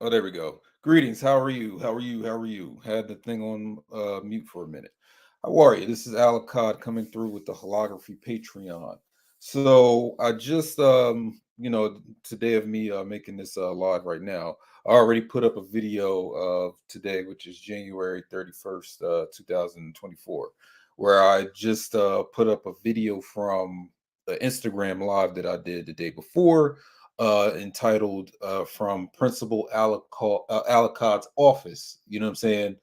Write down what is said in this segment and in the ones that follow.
Oh, there we go. Greetings. How are you? How are you? How are you? Had the thing on mute for a minute. How are you? This is Al Achad coming through with the Wholography Patreon. So I just, today of me making this live right now. I already put up a video of today, which is January 31st, 2024, where I just put up a video from the Instagram live that I did the day before entitled From Principal Alakad's Office, you know what I'm saying,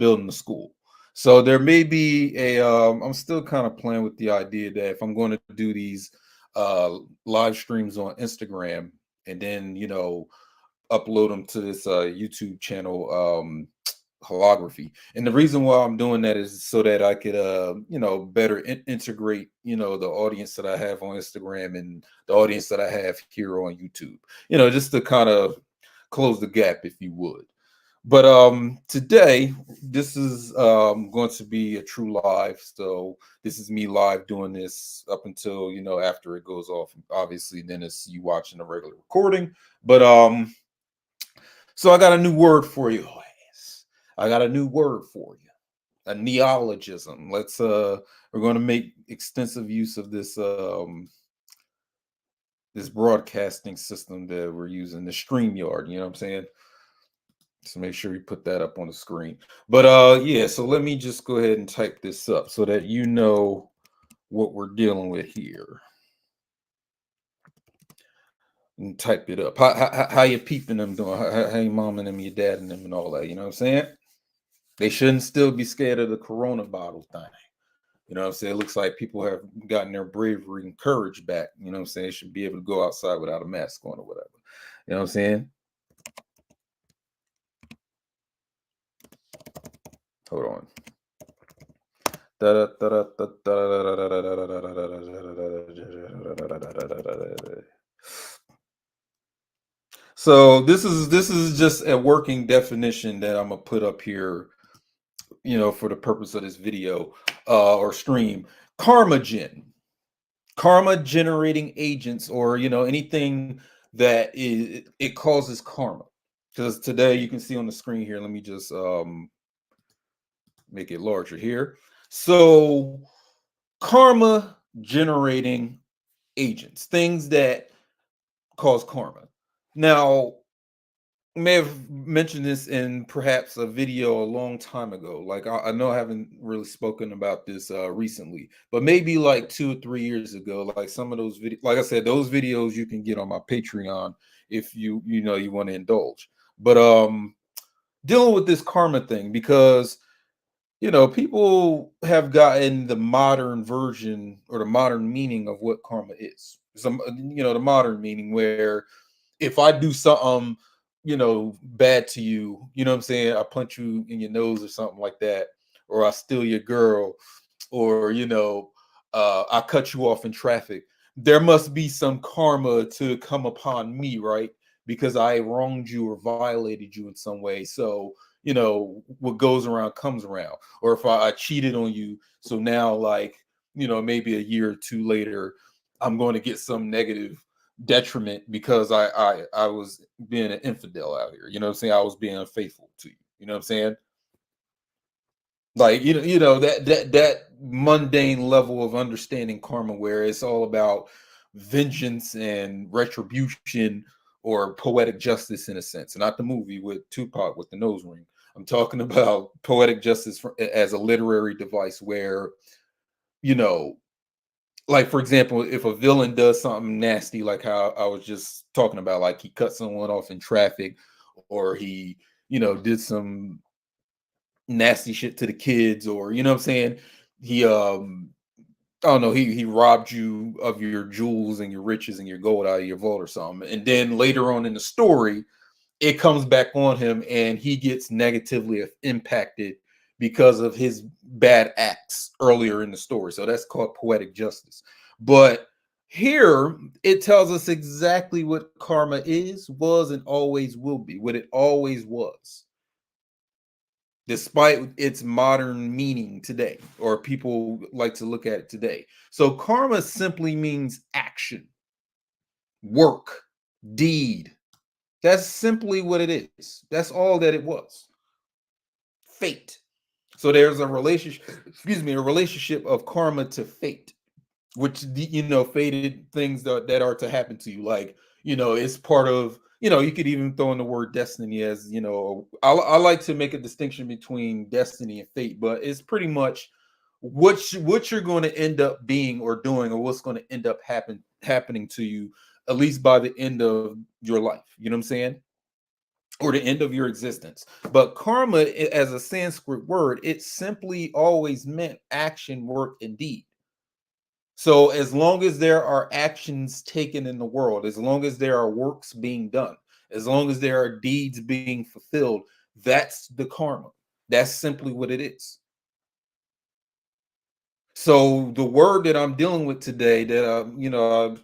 building the school. So there may be I'm still kind of playing with the idea that if I'm going to do these live streams on Instagram and then, upload them to this YouTube channel, holography. And the reason why I'm doing that is so that I could better integrate, the audience that I have on Instagram and the audience that I have here on YouTube, just to kind of close the gap, if you would. But today this is going to be a true live. So this is me live doing this up until, after it goes off. Obviously then it's you watching the regular recording. But so I got a new word for you. I got a new word for you. A neologism. We're going to make extensive use of this broadcasting system that we're using, the StreamYard, you know what I'm saying? So make sure you put that up on the screen. But yeah, so let me just go ahead and type this up so that you know what we're dealing with here. And type it up. How you peeping them doing? How your mom and them, your dad and them and all that, you know what I'm saying? They shouldn't still be scared of the corona bottle thing. You know what I'm saying? It looks like people have gotten their bravery and courage back. You know what I'm saying? They should be able to go outside without a mask on or whatever. You know what I'm saying? Hold on. So this is just a working definition that I'm gonna put up here, for the purpose of this video or stream. Karma generating agents, or anything that it causes karma. Because today you can see on the screen here. Let me just make it larger here. So karma generating agents, things that cause karma. Now, may have mentioned this in perhaps a video a long time ago. Like I know I haven't really spoken about this recently, but maybe like 2 or 3 years ago. Like some of those videos, like I said, those videos you can get on my Patreon if you want to indulge. But dealing with this karma thing, because people have gotten the modern version or the modern meaning of what karma is. Some the modern meaning where if I do something, bad to you, you know what I'm saying? I punch you in your nose or something like that, or I steal your girl, or I cut you off in traffic. There must be some karma to come upon me, right? Because I wronged you or violated you in some way. So, what goes around comes around. Or if I cheated on you, so now like, maybe a year or two later, I'm going to get some negative detriment because I was being an infidel out here. You know what I'm saying? I was being unfaithful to you. You know what I'm saying? Like that mundane level of understanding karma where it's all about vengeance and retribution or poetic justice in a sense. Not the movie with Tupac with the nose ring. I'm talking about poetic justice as a literary device where, you know, like for example, if a villain does something nasty, like how I was just talking about, like he cut someone off in traffic, or he, did some nasty shit to the kids, or you know what I'm saying, he I don't know, he robbed you of your jewels and your riches and your gold out of your vault or something, and then later on in the story it comes back on him and he gets negatively impacted because of his bad acts earlier in the story. So that's called poetic justice. But here it tells us exactly what karma is, was, and always will be, what it always was, despite its modern meaning today, or people like to look at it today. So karma simply means action, work, deed, That's simply what it is. That's all that it was. Fate. So there's a relationship, excuse me, a relationship of karma to fate, which fated things that are to happen to you. Like, it's part of, you could even throw in the word destiny as, I like to make a distinction between destiny and fate, but it's pretty much what you're going to end up being or doing, or what's going to end up happening to you, at least by the end of your life. You know what I'm saying? Or the end of your existence. But karma, as a Sanskrit word, it simply always meant action, work, and deed. So as long as there are actions taken in the world, as long as there are works being done, as long as there are deeds being fulfilled, that's the karma. That's simply what it is. So the word that I'm dealing with today that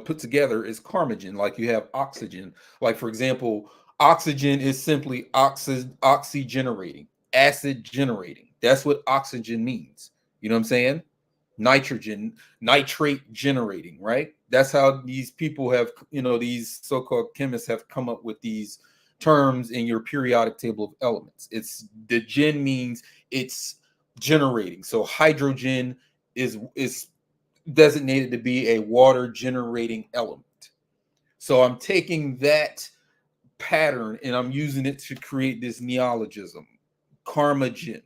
put together is karmagen. Like you have oxygen. Like for example, oxygen is simply oxygenerating, acid generating. That's what oxygen means. You know what I'm saying? Nitrogen, nitrate generating, right? That's how these people have, these so-called chemists have come up with these terms in your periodic table of elements. It's the gen means it's generating. So hydrogen is designated to be a water generating element. So I'm taking that pattern and I'm using it to create this neologism, karmagen,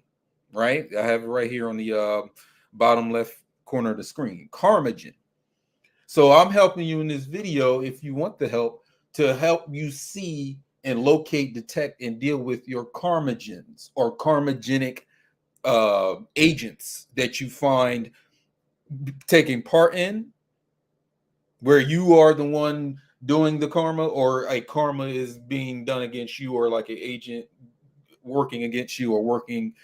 right? I have it right here on the bottom left corner of the screen, karmagen. So I'm helping you in this video, if you want the help, to help you see and locate, detect, and deal with your karmagens or karmagenic agents that you find taking part in, where you are the one doing the karma, or a karma is being done against you, or like an agent working against you, or working,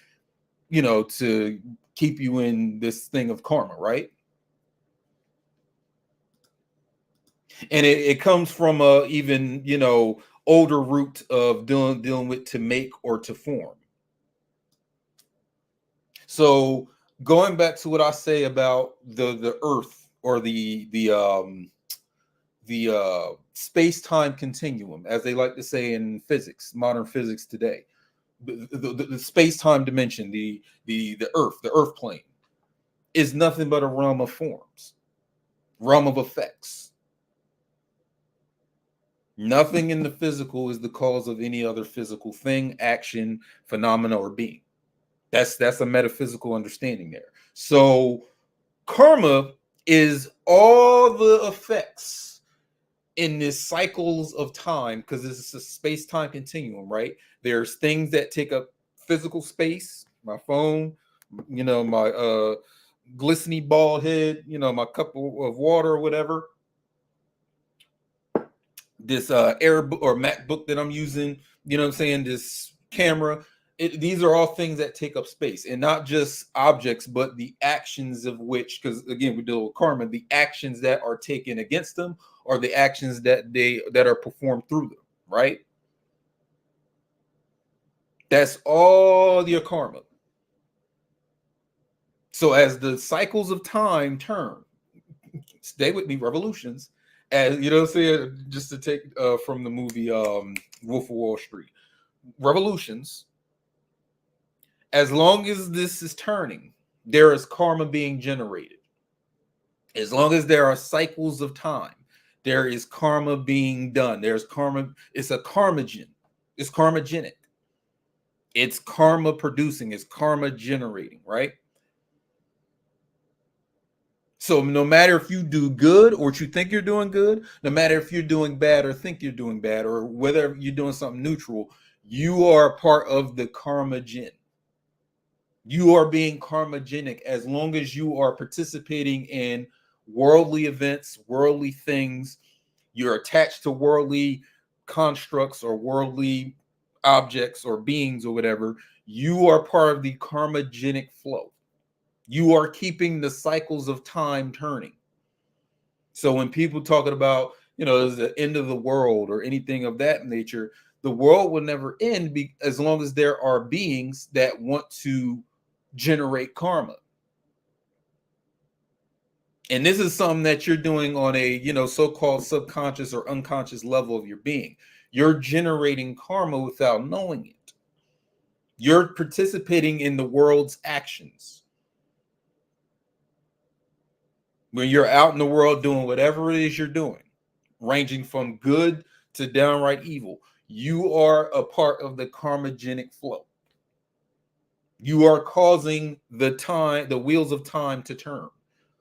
to keep you in this thing of karma, right? And it comes from a even older root of dealing with to make or to form. So going back to what I say about the earth, or the space-time continuum, as they like to say in physics, modern physics today, the space-time dimension, the earth plane is nothing but a realm of forms, realm of effects. Nothing in the physical is the cause of any other physical thing, action, phenomena, or being. That's a metaphysical understanding there. So karma is all the effects in this cycles of time, because this is a space-time continuum, right? There's things that take up physical space, my phone, my glistening bald head, my cup of water or whatever, this Air or MacBook that I'm using, what I'm saying, this camera. These are all things that take up space, and not just objects, but the actions of which, because again, we deal with karma, the actions that are taken against them, or the actions that are performed through them, right? That's all your karma. So as the cycles of time turn, stay with me, revolutions, as you know what I'm saying, just to take from the movie Wolf of Wall Street, revolutions, as long as this is turning, there is karma being generated. As long as there are cycles of time, there is karma being done. There's karma. It's a karmagen. It's karmagenic. It's karma producing. It's karma generating, right? So no matter if you do good or you think you're doing good, no matter if you're doing bad or think you're doing bad, or whether you're doing something neutral, you are part of the karmagen. You are being karmagenic as long as you are participating in worldly events, worldly things. You're attached to worldly constructs or worldly objects or beings or whatever. You are part of the karmagenic flow. You are keeping the cycles of time turning. So when people talking about, the end of the world or anything of that nature, the world will never end as long as there are beings that want to generate karma. And this is something that you're doing on a, so-called subconscious or unconscious level of your being. You're generating karma without knowing it. You're participating in the world's actions. When you're out in the world doing whatever it is you're doing, ranging from good to downright evil, you are a part of the karmagenic flow. You are causing the wheels of time to turn.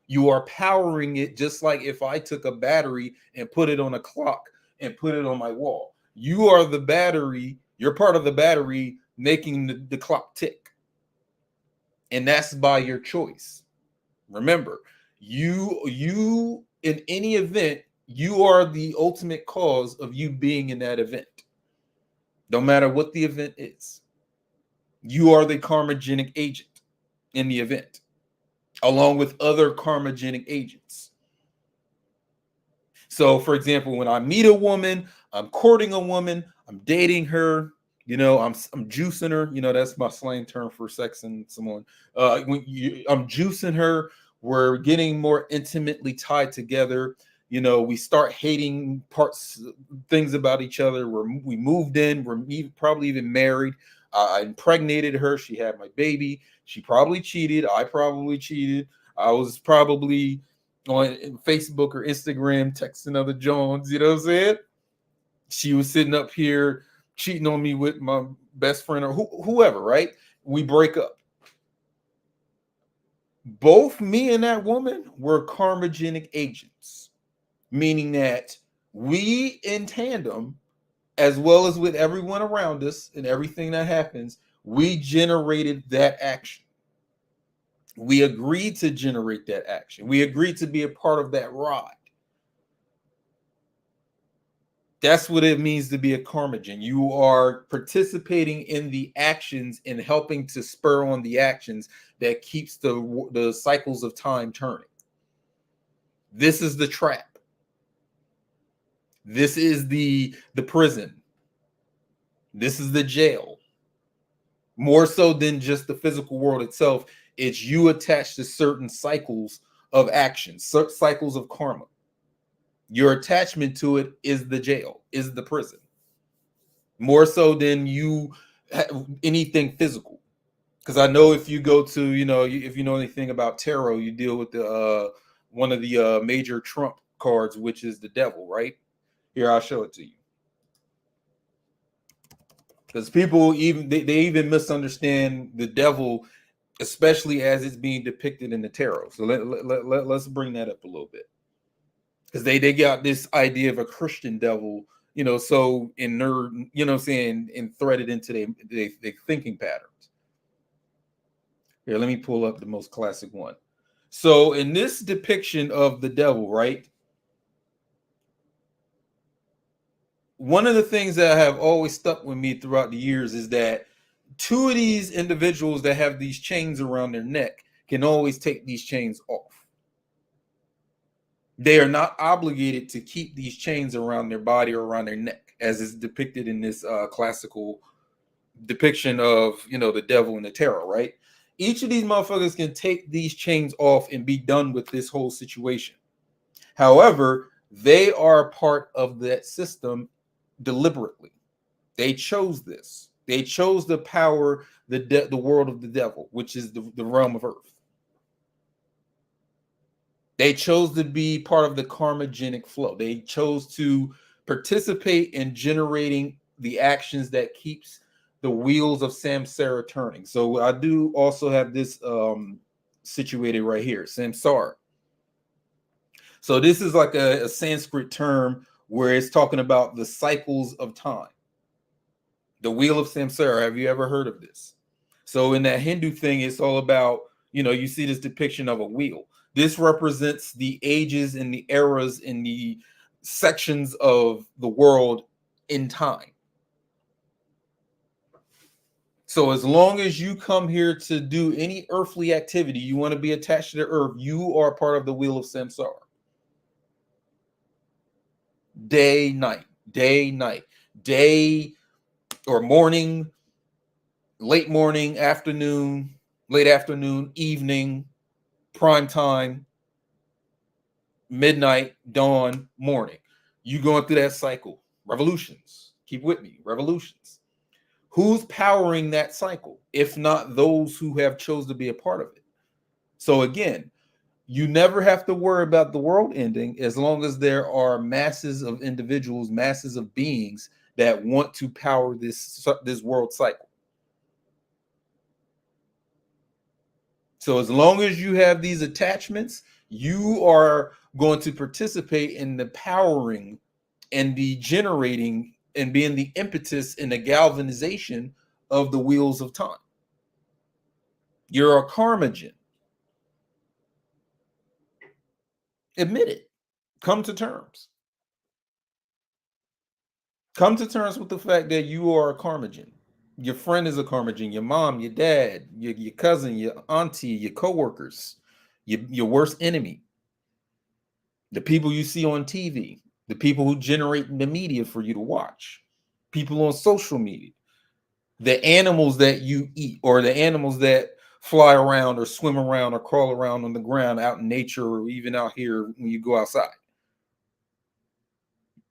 You are powering it, just like if I took a battery and put it on a clock and put it on my wall. You are the battery, you're part of the battery making the clock tick. And that's by your choice. Remember, you in any event, you are the ultimate cause of you being in that event. No matter what the event is. You are the karmagenic agent in the event, along with other karmagenic agents. So, for example, when I meet a woman, I'm courting a woman, I'm dating her, I'm juicing her. That's my slang term for sexing someone. I'm juicing her. We're getting more intimately tied together. We start hating things about each other. We moved in. We're probably even married. I impregnated her. She had my baby. She probably cheated. I probably cheated. I was probably on Facebook or Instagram texting other Jones. You know what I'm saying? She was sitting up here cheating on me with my best friend or whoever, right? We break up. Both me and that woman were karmagenic agents, meaning that we in tandem, as well as with everyone around us and everything that happens, we generated that action. We agreed to generate that action. We agreed to be a part of that ride. That's what it means to be a karmagen. You are participating in the actions and helping to spur on the actions that keeps the cycles of time turning. This is the trap. This is the prison. This is the jail. More so than just the physical world itself, it's you attached to certain cycles of action, cycles of karma. Your attachment to it is the jail, is the prison. More so than anything physical. Because I know if you go to, if you know anything about tarot, you deal with the one of the major trump cards, which is the devil, right? Here, I'll show it to you. Because people they even misunderstand the devil, especially as it's being depicted in the tarot. So let's bring that up a little bit. Because they got this idea of a Christian devil, so in nerd, and threaded into their thinking patterns. Here, let me pull up the most classic one. So in this depiction of the devil, right? One of the things that have always stuck with me throughout the years is that two of these individuals that have these chains around their neck can always take these chains off. They are not obligated to keep these chains around their body or around their neck, as is depicted in this classical depiction of, the devil in the tarot, right? Each of these motherfuckers can take these chains off and be done with this whole situation. However, they are part of that system deliberately. They chose this. They chose the power, the world of the devil, which is the realm of earth. They chose to be part of the karmagenic flow. They chose to participate in generating the actions that keeps the wheels of samsara turning. So I do also have this situated right here, samsara. So this is like a Sanskrit term where it's talking about the cycles of time. The wheel of samsara. Have you ever heard of this? So in that Hindu thing, it's all about, you see this depiction of a wheel. This represents the ages and the eras and the sections of the world in time. So as long as you come here to do any earthly activity, you want to be attached to the earth, you are part of the wheel of samsara. Day, night, day or morning, late afternoon, evening, prime time, midnight, dawn, morning. You going through that cycle. Revolutions, Keep with me. Revolutions. Who's powering that cycle, if not those who have chose to be a part of it? So again, you never have to worry about the world ending as long as there are masses of individuals, masses of beings that want to power this world cycle. So as long as you have these attachments, you are going to participate in the powering and the generating and being the impetus and the galvanization of the wheels of time. You're a karmagen. Admit it. Come to terms. Come to terms with the fact that you are a karmagen. Your friend is a karmagen. Your mom, your dad, your cousin, your auntie, your coworkers, your worst enemy, the people you see on TV, the people who generate the media for you to watch, people on social media, the animals that you eat, or the animals that fly around or swim around or crawl around on the ground out in nature, or even out here when you go outside.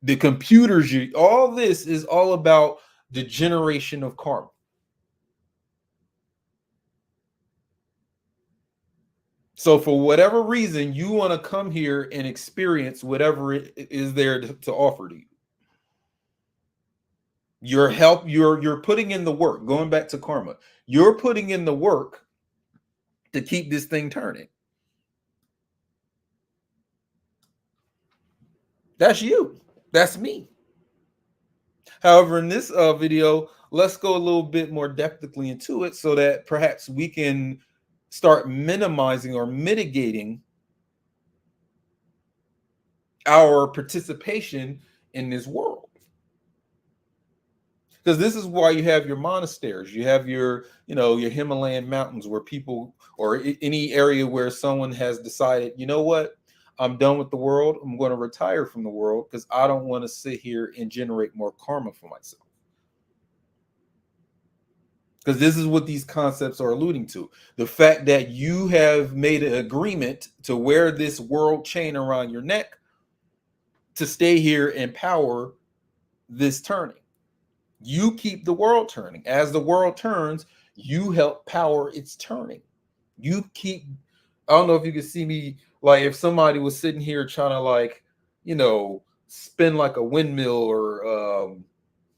The computers, all this is all about the generation of karma. So for whatever reason, you want to come here and experience whatever it is there to offer to you. You're putting in the work. Going back to karma, you're putting in the work to keep this thing turning. That's you. That's me. However, in this video, let's go a little bit more depthically into it so that perhaps we can start minimizing or mitigating our participation in this world. Because this is why you have your monasteries, you have your Himalayan mountains, where people, or any area where someone has decided, you know what, I'm done with the world, I'm going to retire from the world because I don't want to sit here and generate more karma for myself. Because this is what these concepts are alluding to. The fact that you have made an agreement to wear this world chain around your neck to stay here and power this turning. You keep the world turning. As the world turns, you help power its turning. You keep, I don't know if you can see me, like if somebody was sitting here trying to spin like a windmill, or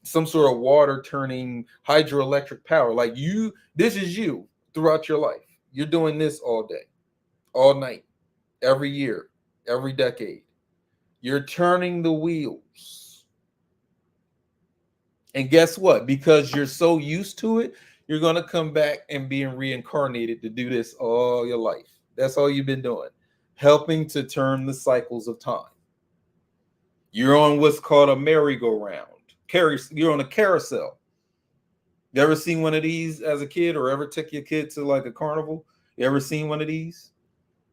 some sort of water turning hydroelectric power. Like this is you throughout your life. You're doing this all day, all night, every year, every decade. You're turning the wheels. And guess what? Because you're so used to it, you're going to come back and being reincarnated to do this all your life. That's all you've been doing, helping to turn the cycles of time. You're on what's called a merry-go-round. You're on a carousel. You ever seen one of these as a kid, or ever took your kid to like a carnival? You ever seen one of these?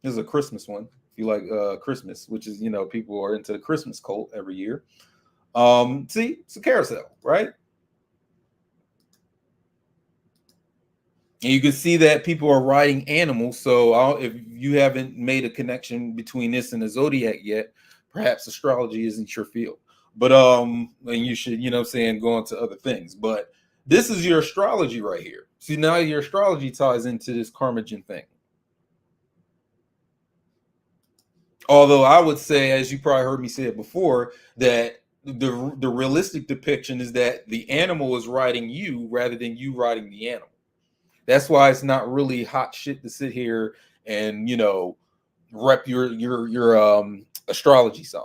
This is a Christmas one. If you like Christmas, which is, people are into the Christmas cult every year. See, it's a carousel, right? And you can see that people are riding animals. So if you haven't made a connection between this and the zodiac yet, perhaps astrology isn't your field. But and you should, go into other things. But this is your astrology right here. See, now your astrology ties into this karmagen thing. Although I would say, as you probably heard me say it before, that the realistic depiction is that the animal is riding you rather than you riding the animal. That's why it's not really hot shit to sit here and rep your astrology sign.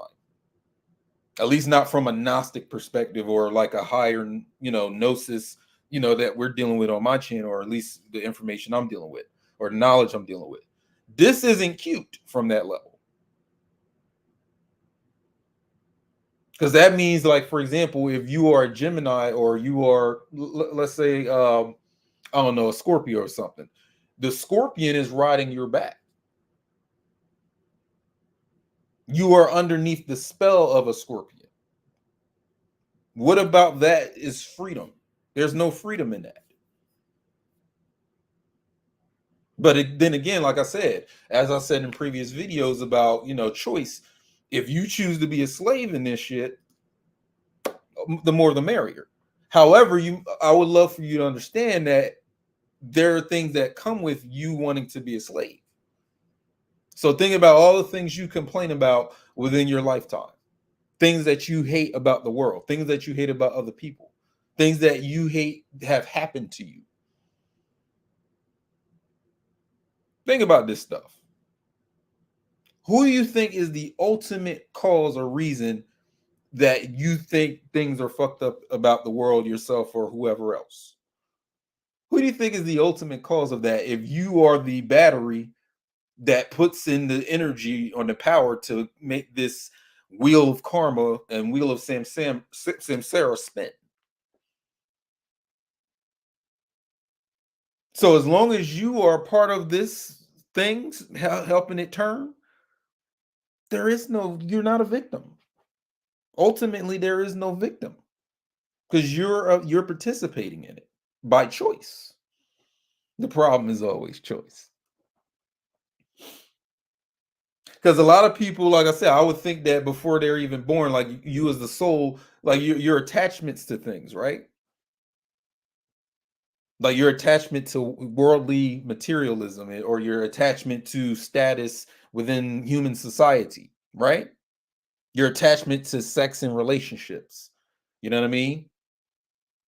At least not from a Gnostic perspective, or like a higher gnosis that we're dealing with on my channel, or at least the information I'm dealing with, or the knowledge I'm dealing with. This isn't cute from that level. Because that means, like, for example, if you are a Gemini, or you are, let's say, I don't know, a Scorpio or something, the scorpion is riding your back. You are underneath the spell of a scorpion. What about that is freedom? There's no freedom in that. But then again, like I said, as I said in previous videos about, choice, if you choose to be a slave in this shit, the more the merrier. However, I would love for you to understand that there are things that come with you wanting to be a slave. So think about all the things you complain about within your lifetime, things that you hate about the world, things that you hate about other people, things that you hate have happened to you. Think about this stuff. Who do you think is the ultimate cause or reason that you think things are fucked up about the world, yourself, or whoever else? Who do you think is the ultimate cause of that if you are the battery that puts in the energy or the power to make this wheel of karma and wheel of samsara spin? So as long as you are part of this things helping it turn, you're not a victim. Ultimately, there is no victim because you're participating in it by choice. The problem is always choice. Because a lot of people, like I said, I would think that before they're even born, like you as the soul, like your attachments to things, right? Like your attachment to worldly materialism or your attachment to status within human society, right? Your attachment to sex and relationships. You know what I mean?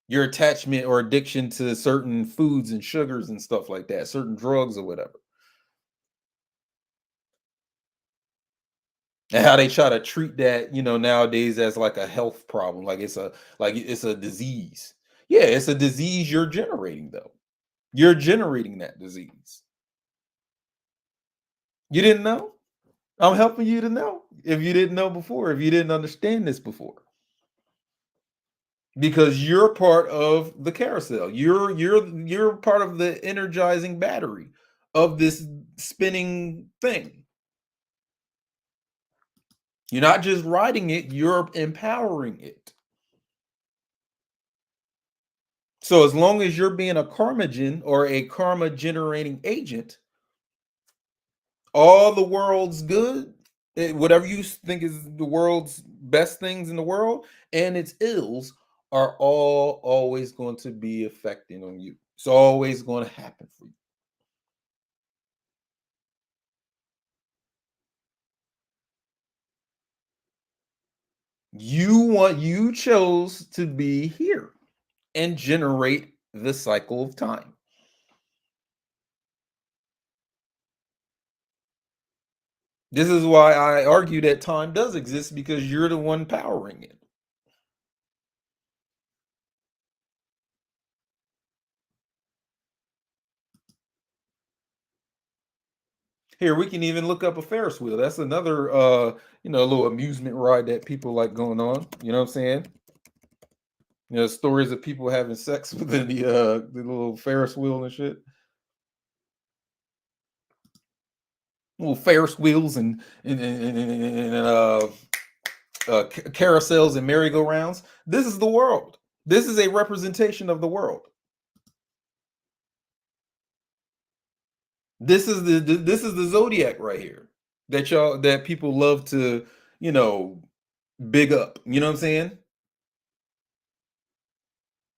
Your attachment or addiction to certain foods and sugars and stuff like that, certain drugs or whatever. And how they try to treat that, nowadays as like a health problem, like it's a disease. Yeah, it's a disease you're generating though. You're generating that disease. You didn't know? I'm helping you to know. If you didn't know before, if you didn't understand this before. Because you're part of the carousel. You're part of the energizing battery of this spinning thing. You're not just riding it, you're empowering it. So as long as you're being a karmagen or a karma generating agent, all the world's good, whatever you think is the world's best things in the world and its ills are all always going to be affecting on you. It's always going to happen for you. You chose to be here and generate the cycle of time. This is why I argue that time does exist because you're the one powering it. Here, we can even look up a Ferris wheel. That's another little amusement ride that people like going on. You know what I'm saying? Stories of people having sex within the little Ferris wheel and shit. Little Ferris wheels and carousels and merry-go-rounds. This is the world. This is a representation of the world. This is the zodiac right here that people love to you know big up. You know what I'm saying?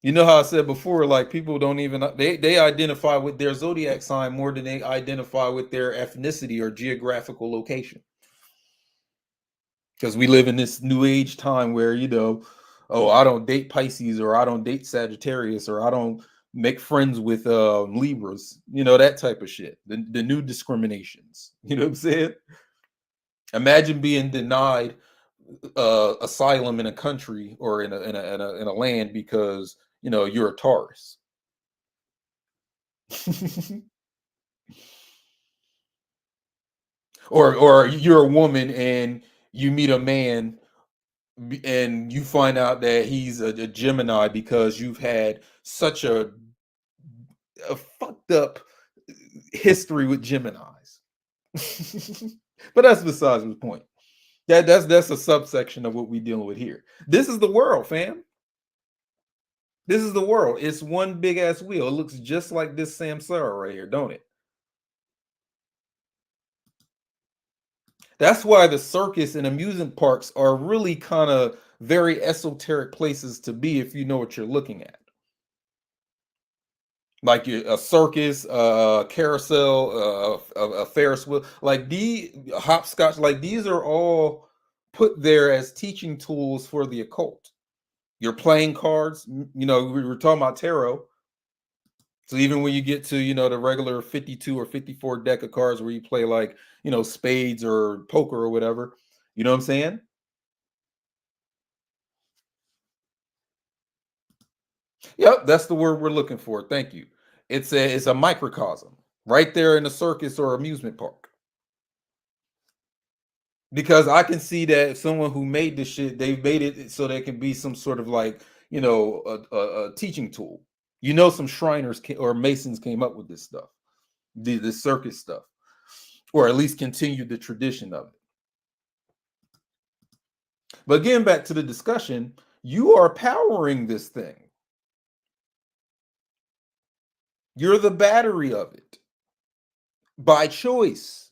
You know how I said before, like people don't even they identify with their zodiac sign more than they identify with their ethnicity or geographical location. Because we live in this new age time where oh, I don't date Pisces or I don't date Sagittarius or I don't make friends with Libras, that type of shit. The new discriminations. You know what I'm saying? Imagine being denied asylum in a country or in a land because you're a Taurus. or you're a woman and you meet a man and you find out that he's a Gemini because you've had such a fucked up history with Geminis. But that's besides the point. That's a subsection of what we're dealing with here. This is the world, fam. This is the world. It's one big ass wheel. It looks just like this samsara right here, don't it? That's why the circus and amusement parks are really kind of very esoteric places to be if you know what you're looking at. Like a circus, carousel, a Ferris wheel, like the hopscotch, like these are all put there as teaching tools for the occult. You're playing cards, you know, we were talking about tarot. So even when you get to, you know, the regular 52 or 54 deck of cards where you play like, you know, spades or poker or whatever, you know what I'm saying? Yep, that's the word we're looking for. Thank you. It's a microcosm right there in the circus or amusement park. Because I can see that someone who made this shit, they made it so there can be some sort of like, you know, a teaching tool. You know, some Shriners or Masons came up with this stuff, the circus stuff, or at least continued the tradition of it. But getting back to the discussion, you are powering this thing. You're the battery of it by choice.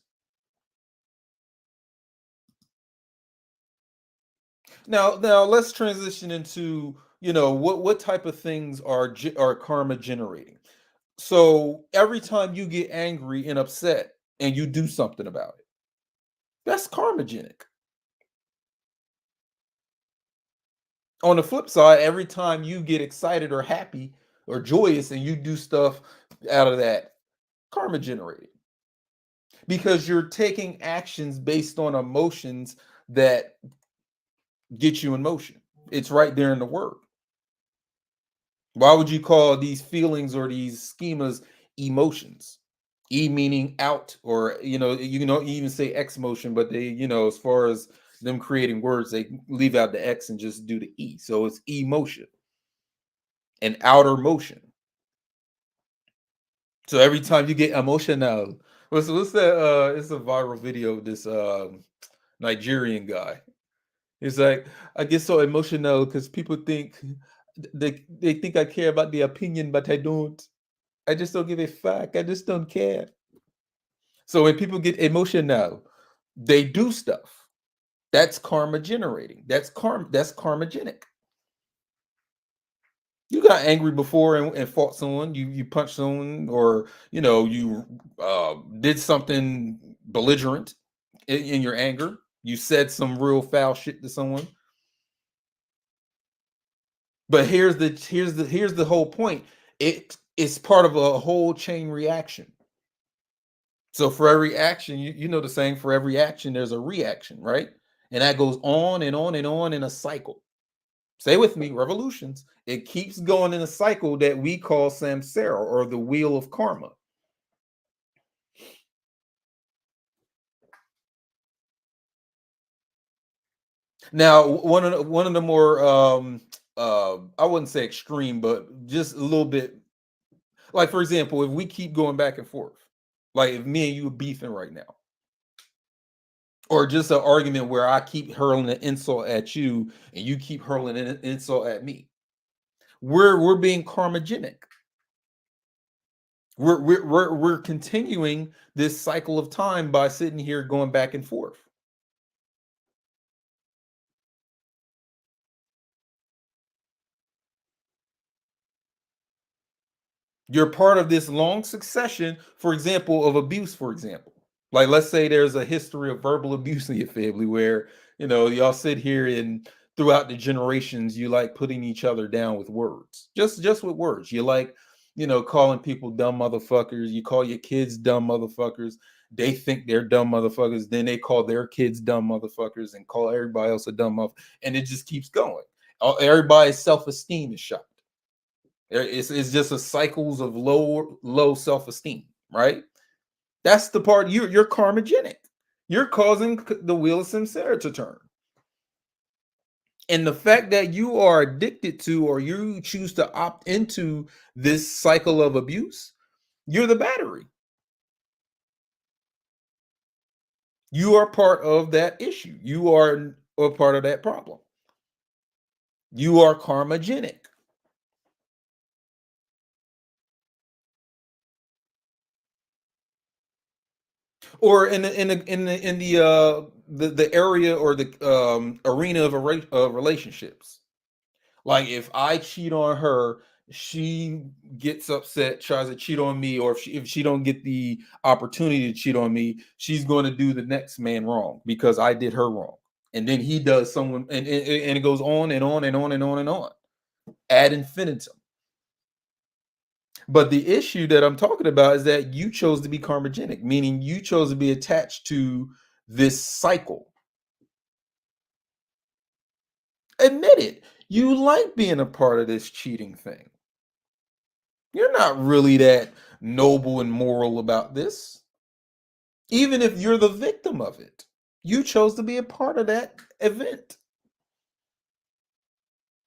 Now let's transition into, you know, what type of things are karma generating. So every time you get angry and upset and you do something about it, that's karmagenic. On the flip side, every time you get excited or happy or joyous and you do stuff out of that, karma generated, because you're taking actions based on emotions that get you in motion. It's right there in the word. Why would you call these feelings or these schemas emotions? E meaning out, or you know, you even say X motion, but they, you know, as far as them creating words, they leave out the X and just do the E. So it's emotion and outer motion. So every time you get emotional, what's that? It's a viral video of this Nigerian guy. It's like, I get so emotional because people think they think I care about their opinion, but I don't. I just don't give a fuck. I just don't care. So when people get emotional, they do stuff. That's karma generating. That's karmagenic. You got angry before and fought someone. You punched someone, or you know, you did something belligerent in your anger. You said some real foul shit to someone. But here's the whole point. It is part of a whole chain reaction. So for every action, you know the saying, for every action, there's a reaction, right? And that goes on and on and on in a cycle. Stay with me, revolutions. It keeps going in a cycle that we call samsara, or the wheel of karma. Now, one of the more I wouldn't say extreme, but just a little bit, like for example, if we keep going back and forth, like if me and you are beefing right now, or just an argument where I keep hurling an insult at you and you keep hurling an insult at me. We're being karmagenic. We're continuing this cycle of time by sitting here going back and forth. You're part of this long succession, for example, of abuse, for example. Like, let's say there's a history of verbal abuse in your family where, you know, y'all sit here and throughout the generations, you like putting each other down with words. Just with words. You like, you know, calling people dumb motherfuckers. You call your kids dumb motherfuckers. They think they're dumb motherfuckers. Then they call their kids dumb motherfuckers and call everybody else a dumb motherfucker. And it just keeps going. Everybody's self-esteem is shot. It's just a cycles of low self-esteem, right? That's the part you're karmagenic. You're causing the wheel of samsara to turn. And the fact that you are addicted to, or you choose to opt into this cycle of abuse, you're the battery. You are part of that issue. You are a part of that problem. You are karmagenic. Or in the the area or the arena of relationships. Like if I cheat on her, she gets upset, tries to cheat on me, or if she don't get the opportunity to cheat on me, she's going to do the next man wrong because I did her wrong. And then he does someone, and it goes on and on and on and on and on ad infinitum. But the issue that I'm talking about is that you chose to be karmagenic, meaning you chose to be attached to this cycle. Admit it. You like being a part of this cheating thing. You're not really that noble and moral about this, even if you're the victim of it. You chose to be a part of that event.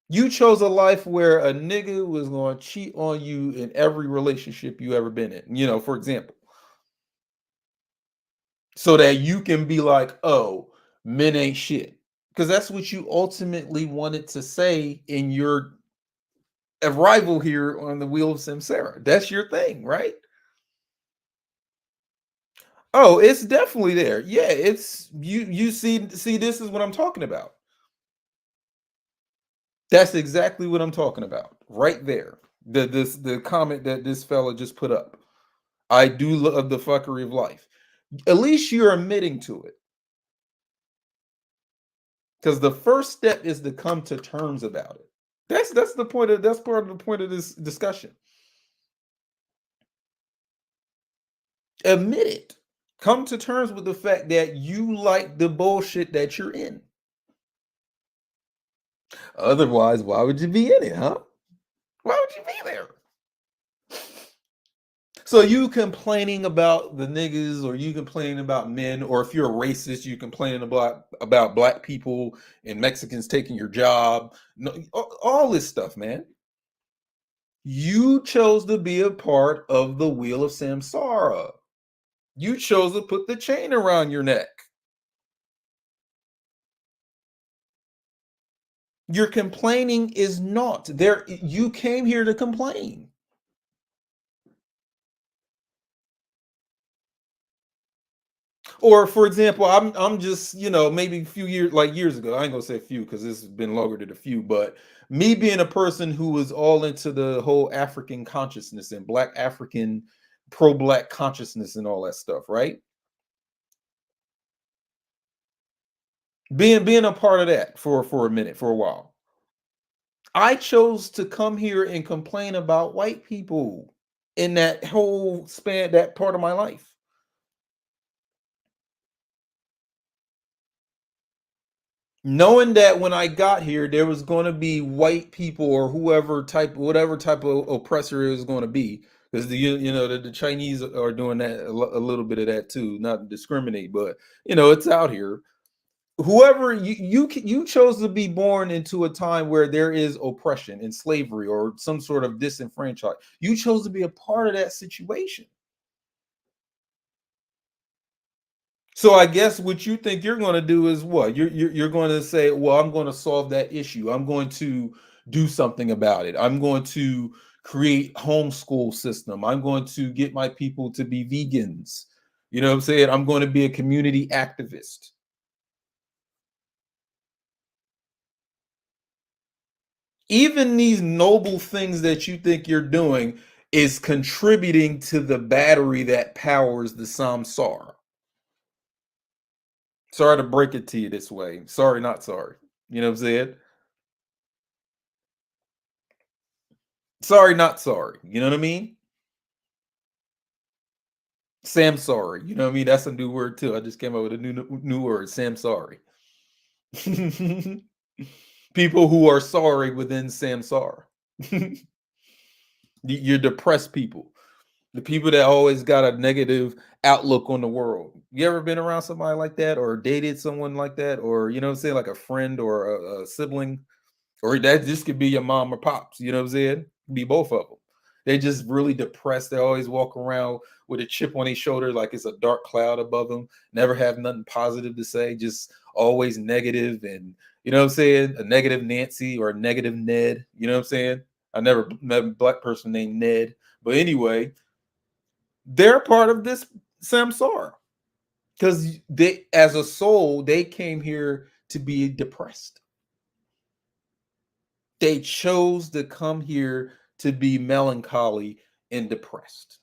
You chose a life where a nigga was going to cheat on you in every relationship you ever been in, for example, so that you can be like, oh, men ain't shit. Because that's what you ultimately wanted to say in your arrival here on the wheel of samsara. That's your thing, right? Oh, it's definitely there. Yeah, it's you see this is what I'm talking about. That's exactly what I'm talking about. Right there. The comment that this fella just put up. I do love the fuckery of life. At least you're admitting to it. Because the first step is to come to terms about it. That's part of the point of this discussion. Admit it. Come to terms with the fact that you like the bullshit that you're in. Otherwise, why would you be in it, huh? Why would you be there? So you complaining about the niggas, or you complaining about men, or if you're a racist, you complaining about black people and Mexicans taking your job. No, all this stuff, man. You chose to be a part of the wheel of samsara. You chose to put the chain around your neck. Your complaining is not there. You came here to complain. Or for example, I'm just, maybe a few years, like years ago, I ain't gonna say a few because this has been longer than a few, but me being a person who was all into the whole African consciousness and black African pro-black consciousness and all that stuff, right? Being a part of that for a minute, for a while. I chose to come here and complain about white people in that whole span, that part of my life. Knowing that when I got here, there was going to be white people or whatever type of oppressor it was going to be, because the Chinese are doing that a little bit of that too, not to discriminate, but it's out here. Whoever you chose to be born into a time where there is oppression and slavery or some sort of disenfranchised. You chose to be a part of that situation. So I guess what you think you're going to do is what? You're going to say, well, I'm going to solve that issue. I'm going to do something about it. I'm going to create homeschool system. I'm going to get my people to be vegans. You know what I'm saying? I'm going to be a community activist. Even these noble things that you think you're doing is contributing to the battery that powers the samsara. Sorry to break it to you this way. Sorry, not sorry. You know what I'm saying? Sorry, not sorry. You know what I mean? Sam sorry. You know what I mean? That's a new word too. I just came up with a new word. Sam sorry. People who are sorry within samsara. You're depressed people. The people that always got a negative outlook on the world. You ever been around somebody like that, or dated someone like that, or you know what I'm saying, like a friend or a sibling? Or that just could be your mom or pops, you know what I'm saying? Be both of them. They just really depressed. They always walk around with a chip on their shoulder, like it's a dark cloud above them. Never have nothing positive to say, just always negative. And you know what I'm saying? A negative Nancy or a negative Ned. You know what I'm saying? I never met a black person named Ned. But anyway, they're part of this samsara. Because they, as a soul, they came here to be depressed. They chose to come here to be melancholy and depressed.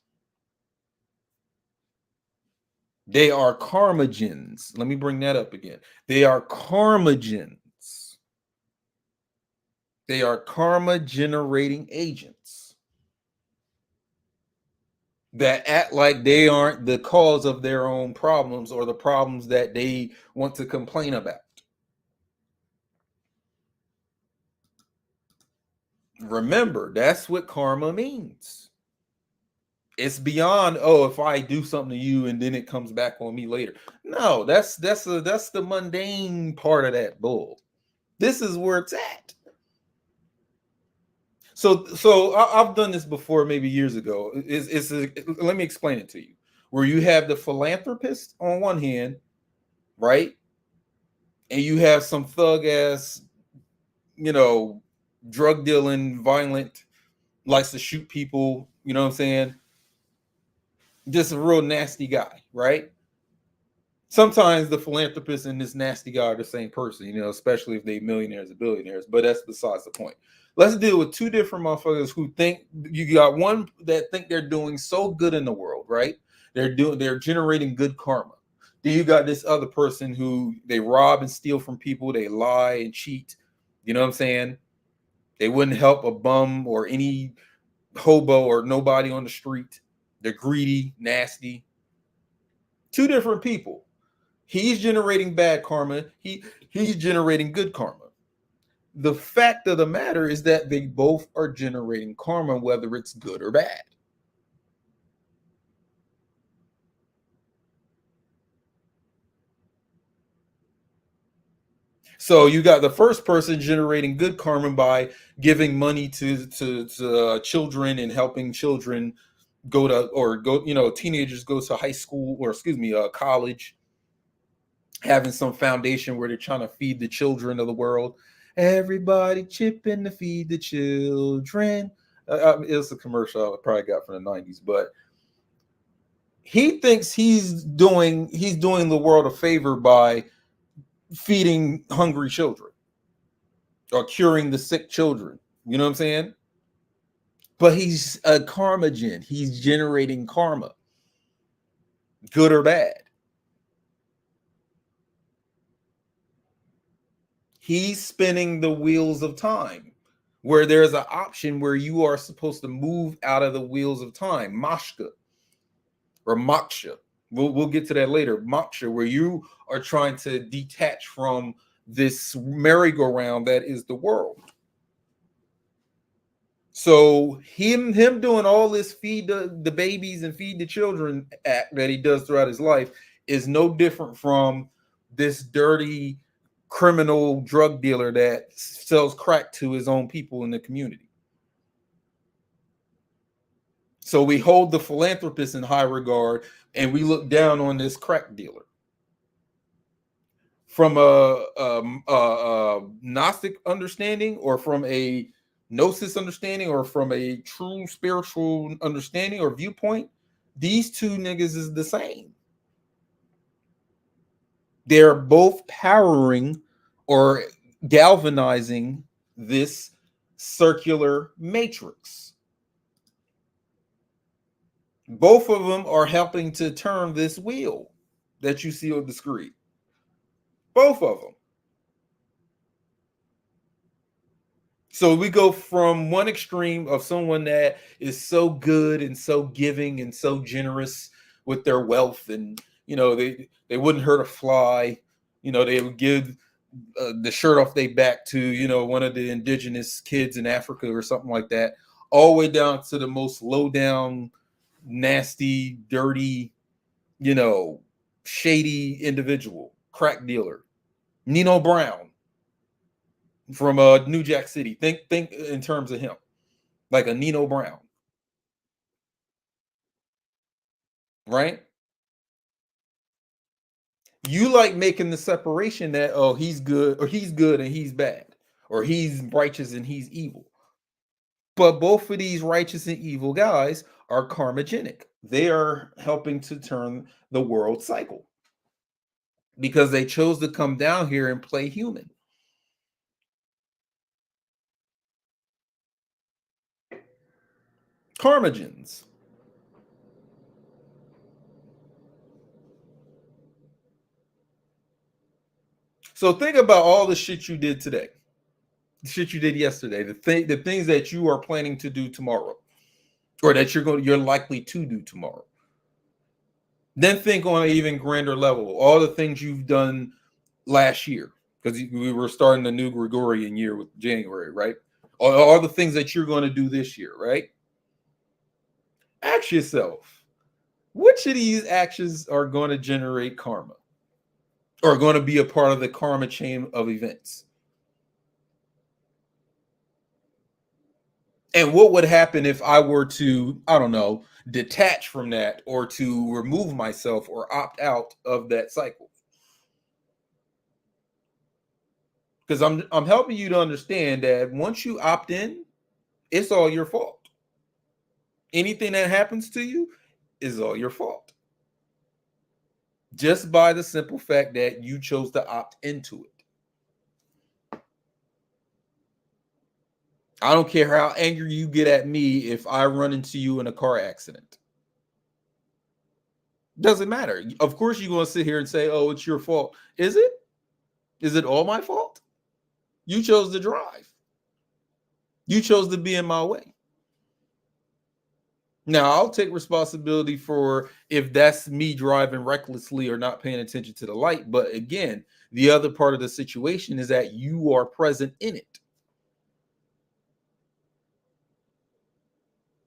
They are karmagens. Let me bring that up again. They are karmagens. They are karma generating agents that act like they aren't the cause of their own problems or the problems that they want to complain about. Remember, that's what karma means. It's beyond, oh, if I do something to you and then it comes back on me later. No, that's the mundane part of that bull. This is where it's at. So I've done this before, maybe years ago. Let me explain it to you. Where you have the philanthropist on one hand, right, and you have some thug ass, you know, drug dealing, violent, likes to shoot people. You know what I'm saying? Just a real nasty guy, right? Sometimes the philanthropist and this nasty guy are the same person, you know, especially if they millionaires or billionaires, but that's besides the point. Let's deal with two different motherfuckers who think, you got one that think they're doing so good in the world, right? They're generating good karma. Then you got this other person who they rob and steal from people, they lie and cheat. You know what I'm saying? They wouldn't help a bum or any hobo or nobody on the street. They're greedy, nasty. Two different people. He's generating bad karma. He's generating good karma. The fact of the matter is that they both are generating karma, whether it's good or bad. So you got the first person generating good karma by giving money to children and helping children go, you know, teenagers go to high school, or excuse me, college, having some foundation where they're trying to feed the children of the world. Everybody chip in to feed the children. It's a commercial I probably got from the 90s, but he thinks he's doing the world a favor by feeding hungry children or curing the sick children. You know what I'm saying? But he's a karmagen. He's generating karma, good or bad. He's spinning the wheels of time, where there's an option where you are supposed to move out of the wheels of time, mashka or moksha. We'll get to that later. Moksha, where you are trying to detach from this merry-go-round that is the world. So him doing all this feed the babies and feed the children act that he does throughout his life is no different from this dirty criminal drug dealer that sells crack to his own people in the community. So we hold the philanthropist in high regard and we look down on this crack dealer. From a Gnostic understanding, or from a Gnosis understanding, or from a true spiritual understanding or viewpoint, these two niggas is the same. They're both powering or galvanizing this circular matrix. Both of them are helping to turn this wheel that you see on the screen. Both of them. So we go from one extreme of someone that is so good and so giving and so generous with their wealth, and you know they wouldn't hurt a fly. You know, they would give the shirt off their back to, you know, one of the indigenous kids in Africa or something like that, all the way down to the most low down, nasty, dirty, you know, shady individual, crack dealer, Nino Brown from New Jack City. Think in terms of him, like a Nino Brown, right? You like making the separation that, oh, he's good and he's bad, or he's righteous and he's evil. But both of these righteous and evil guys are karmagenic. They are helping to turn the world cycle. because they chose to come down here and play human. Karmagens. So think about all the shit you did today, the shit you did yesterday, the things that you are planning to do tomorrow, or that you're likely to do tomorrow. Then think on an even grander level, all the things you've done last year, because we were starting the new Gregorian year with January, right? All the things that you're going to do this year, right? Ask yourself, which of these actions are going to generate karma, or going to be a part of the karma chain of events? And what would happen if I were to, I don't know, detach from that, or to remove myself or opt out of that cycle? Because I'm helping you to understand that once you opt in, it's all your fault. Anything that happens to you is all your fault. Just by the simple fact that you chose to opt into it. I don't care how angry you get at me if I run into you in a car accident. Doesn't matter. Of course, you're going to sit here and say, oh, it's your fault. Is it? Is it all my fault? You chose to drive. You chose to be in my way. Now, I'll take responsibility for if that's me driving recklessly or not paying attention to the light. But again, the other part of the situation is that you are present in it.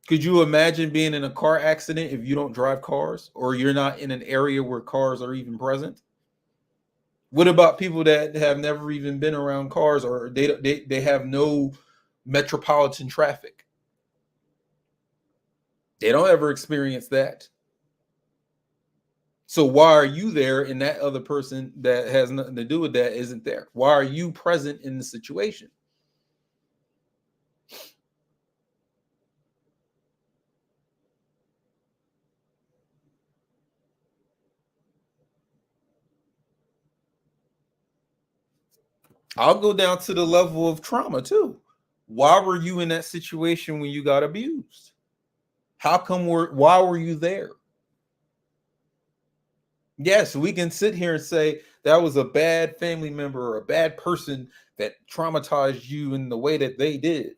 Could you imagine being in a car accident if you don't drive cars, or you're not in an area where cars are even present? What about people that have never even been around cars, or they have no metropolitan traffic? They don't ever experience that. So why are you there and that other person that has nothing to do with that isn't there? Why are you present in the situation? I'll go down to the level of trauma too. Why were you in that situation when you got abused? Why were you there? Yes, we can sit here and say that was a bad family member or a bad person that traumatized you in the way that they did.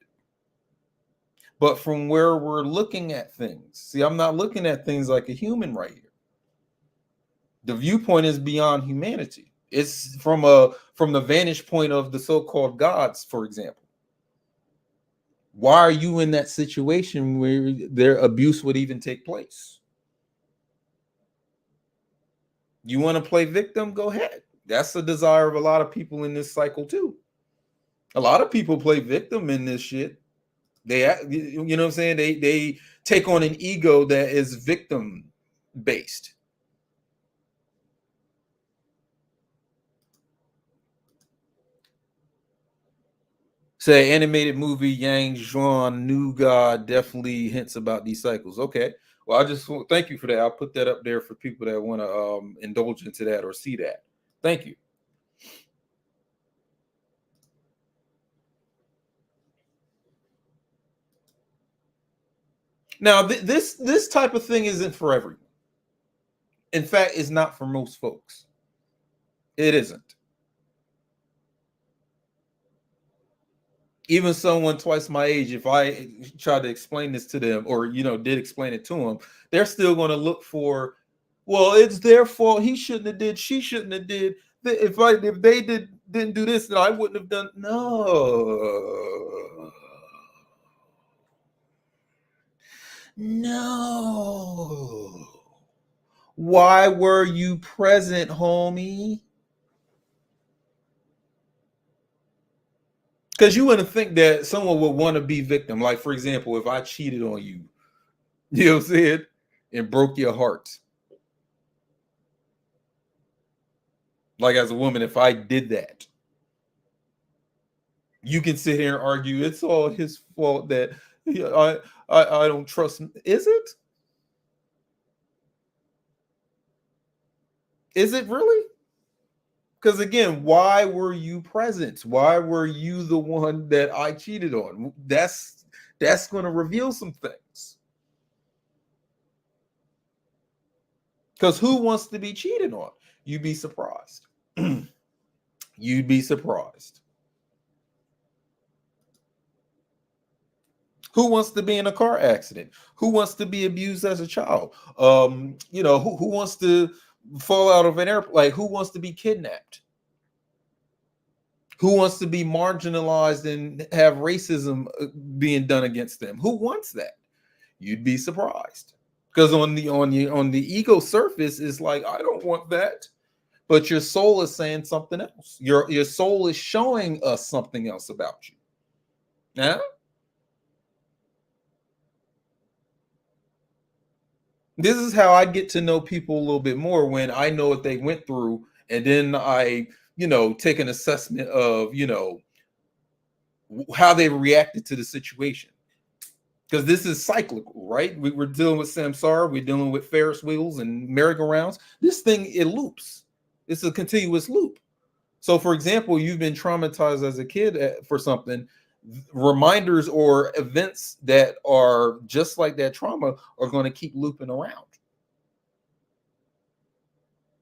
But from where we're looking at things, see, I'm not looking at things like a human right here. The viewpoint is beyond humanity. It's from the vantage point of the so-called gods, for example. Why are you in that situation where their abuse would even take place? You want to play victim? Go ahead. That's the desire of a lot of people in this cycle too. A lot of people play victim in this shit. You know what I'm saying? They take on an ego that is victim based. Say animated movie Yang Zhuan New God definitely hints about these cycles. Okay. Well, I just thank you for that. I'll put that up there for people that want to indulge into that or see that. Thank you. Now, this type of thing isn't for everyone. In fact, it's not for most folks. It isn't. Even someone twice my age, if I try to explain this to them, or did explain it to them, they're still going to look for, well, it's their fault. He shouldn't have did. She shouldn't have did. If they didn't do this, then I wouldn't have done. No, no. Why were you present, homie? Because you wouldn't think that someone would want to be victim. Like, for example, if I cheated on you, you know what I'm saying, and broke your heart. Like, as a woman, if I did that, you can sit here and argue it's all his fault that I don't trust him. Is it? Is it really? Because again, why were you present? Why were you the one that I cheated on? That's going to reveal some things. Because who wants to be cheated on? You'd be surprised. You'd be surprised. Who wants to be in a car accident? Who wants to be abused as a child? Who wants to fall out of an airplane? Like, who wants to be kidnapped? Who wants to be marginalized and have racism being done against them? Who wants that? You'd be surprised. Because on the ego surface, it's like, I don't want that. But your soul is saying something else. Your soul is showing us something else about you. Yeah. This is how I get to know people a little bit more, when I know what they went through, and then I, take an assessment of, how they reacted to the situation. Because this is cyclical, right? We're dealing with samsara, we're dealing with Ferris wheels and merry-go-rounds. This thing, it loops. It's a continuous loop. So, for example, you've been traumatized as a kid for something. Reminders or events that are just like that trauma are going to keep looping around.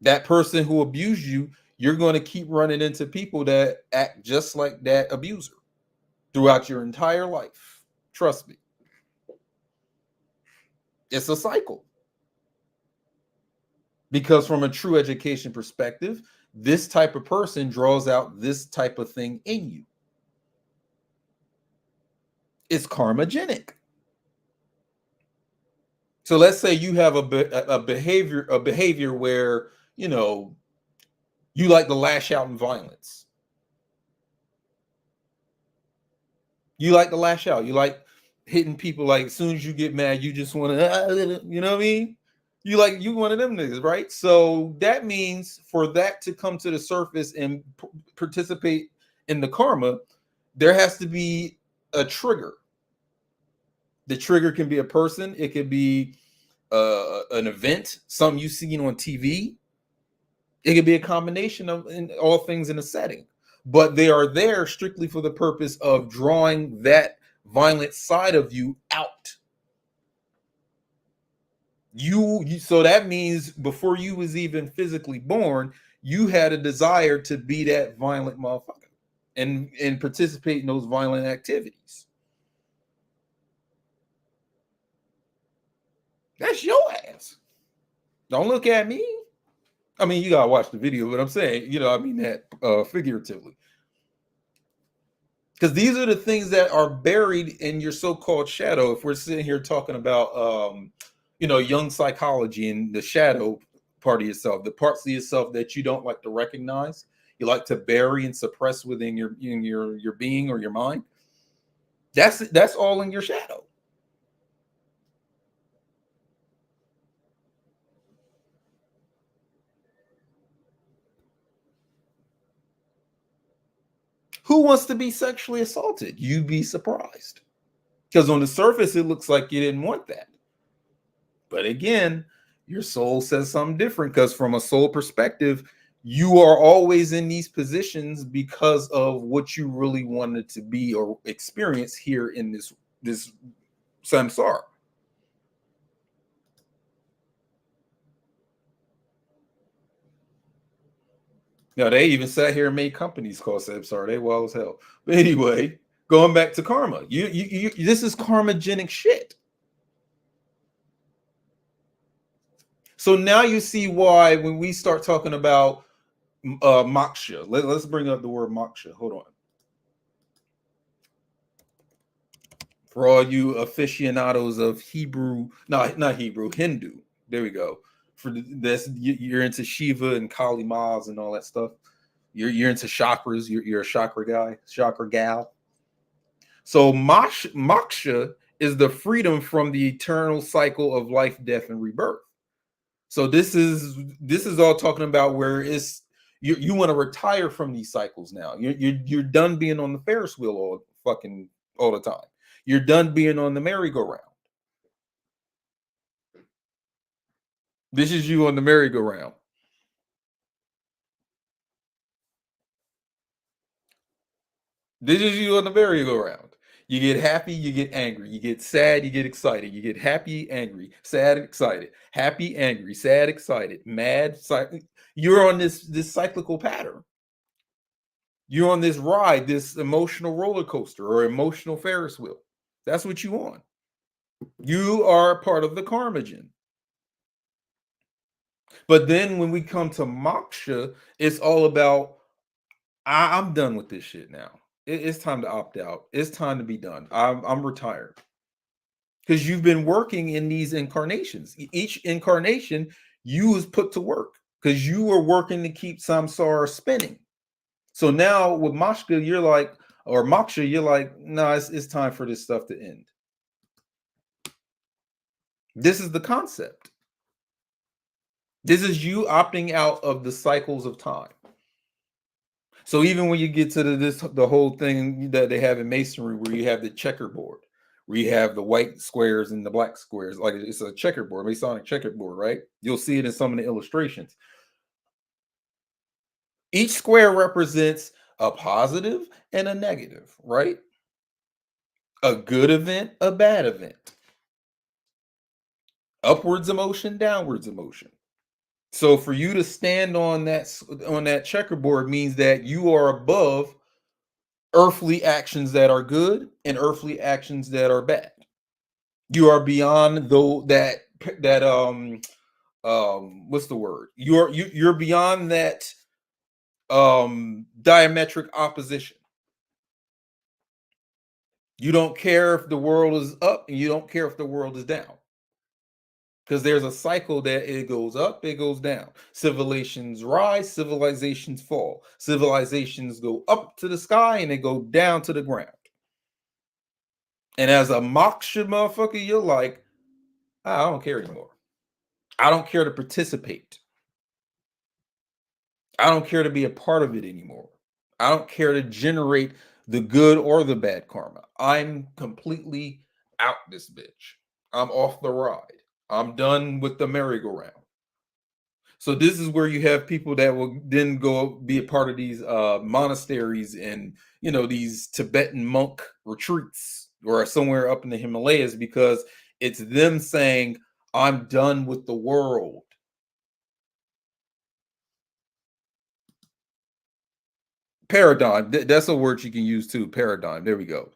That person who abused you, you're going to keep running into people that act just like that abuser throughout your entire life. Trust me. It's a cycle. Because from a true education perspective, this type of person draws out this type of thing in you. It's karmagenic. So let's say you have a behavior where, you like to lash out in violence. You like to lash out. You like hitting people. Like, as soon as you get mad, you just want to, you know what I mean? You one of them niggas, right? So that means for that to come to the surface and participate in the karma, there has to be a trigger. The trigger can be a person. It could be an event, something you've seen on TV. It could be a combination of all things in a setting, but they are there strictly for the purpose of drawing that violent side of you out. So that means before you was even physically born, you had a desire to be that violent motherfucker and participate in those violent activities. That's your ass. Don't look at me. I mean, you gotta watch the video, but I'm saying, I mean that figuratively. Because these are the things that are buried in your so-called shadow. If we're sitting here talking about young psychology and the shadow part of yourself, the parts of yourself that you don't like to recognize, you like to bury and suppress within your being or your mind, that's all in your shadow. Who wants to be sexually assaulted? You'd be surprised. Because on the surface, it looks like you didn't want that. But again, your soul says something different, because from a soul perspective, you are always in these positions because of what you really wanted to be or experience here in this samsara. Now, they even sat here and made companies called samsara. They wild as hell. But anyway, going back to karma, you this is karmagenic shit. So now you see why when we start talking about moksha, let's bring up the word moksha. Hold on. For all you aficionados of Hebrew, no, not Hebrew, Hindu. There we go. For this, you're into Shiva and Kali Mas and all that stuff. You're into chakras. You're a chakra guy, chakra gal. So moksha is the freedom from the eternal cycle of life, death, and rebirth. So this is all talking about where it's you want to retire from these cycles now. You're done being on the Ferris wheel all the time. You're done being on the merry-go-round. This is you on the merry-go-round. This is you on the merry-go-round. You get happy, you get angry. You get sad, you get excited. You get happy, angry, sad, excited. Happy, angry, sad, excited, mad. You're on this cyclical pattern. You're on this ride, this emotional roller coaster or emotional Ferris wheel. That's what you on. You are part of the karmagen. But then when we come to moksha, it's all about I'm done with this shit now. It's time to opt out. It's time to be done. I'm retired. Because you've been working in these incarnations. Each incarnation, you was put to work because you were working to keep samsara spinning. So now with moksha, you're like, or moksha, you're like, no, it's time for this stuff to end. This is the concept. This is you opting out of the cycles of time. So even when you get to the whole thing that they have in masonry, where you have the checkerboard, where you have the white squares and the black squares, like it's a checkerboard, Masonic checkerboard, right? You'll see it in some of the illustrations. Each square represents a positive and a negative, right? A good event, a bad event. Upwards emotion, downwards emotion. So for you to stand on that checkerboard means that you are above earthly actions that are good and earthly actions that are bad. You are beyond though that what's the word? You're beyond that diametric opposition. You don't care if the world is up and you don't care if the world is down. Because there's a cycle that it goes up, it goes down. Civilizations rise, civilizations fall. Civilizations go up to the sky and they go down to the ground. And as a moksha motherfucker, you're like, I don't care anymore. I don't care to participate. I don't care to be a part of it anymore. I don't care to generate the good or the bad karma. I'm completely out this bitch. I'm off the ride. I'm done with the merry-go-round. So this is where you have people that will then go be a part of these monasteries and these Tibetan monk retreats or somewhere up in the Himalayas, because it's them saying, I'm done with the world. Paradigm, that's a word you can use too. Paradigm, there we go.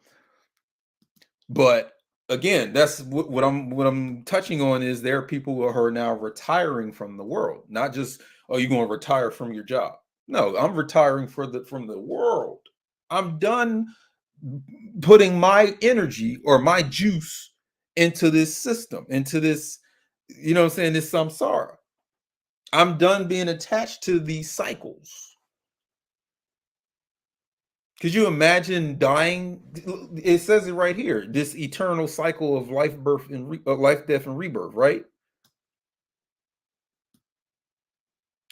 But again, that's what I'm touching on is there are people who are now retiring from the world, not just, oh, you're going to retire from your job. No, I'm retiring from the world. I'm done putting my energy or my juice into this system, into this, what I'm saying, this samsara. I'm done being attached to these cycles. Could you imagine dying? It says it right here. This eternal cycle of life, birth, and life, death, and rebirth. Right?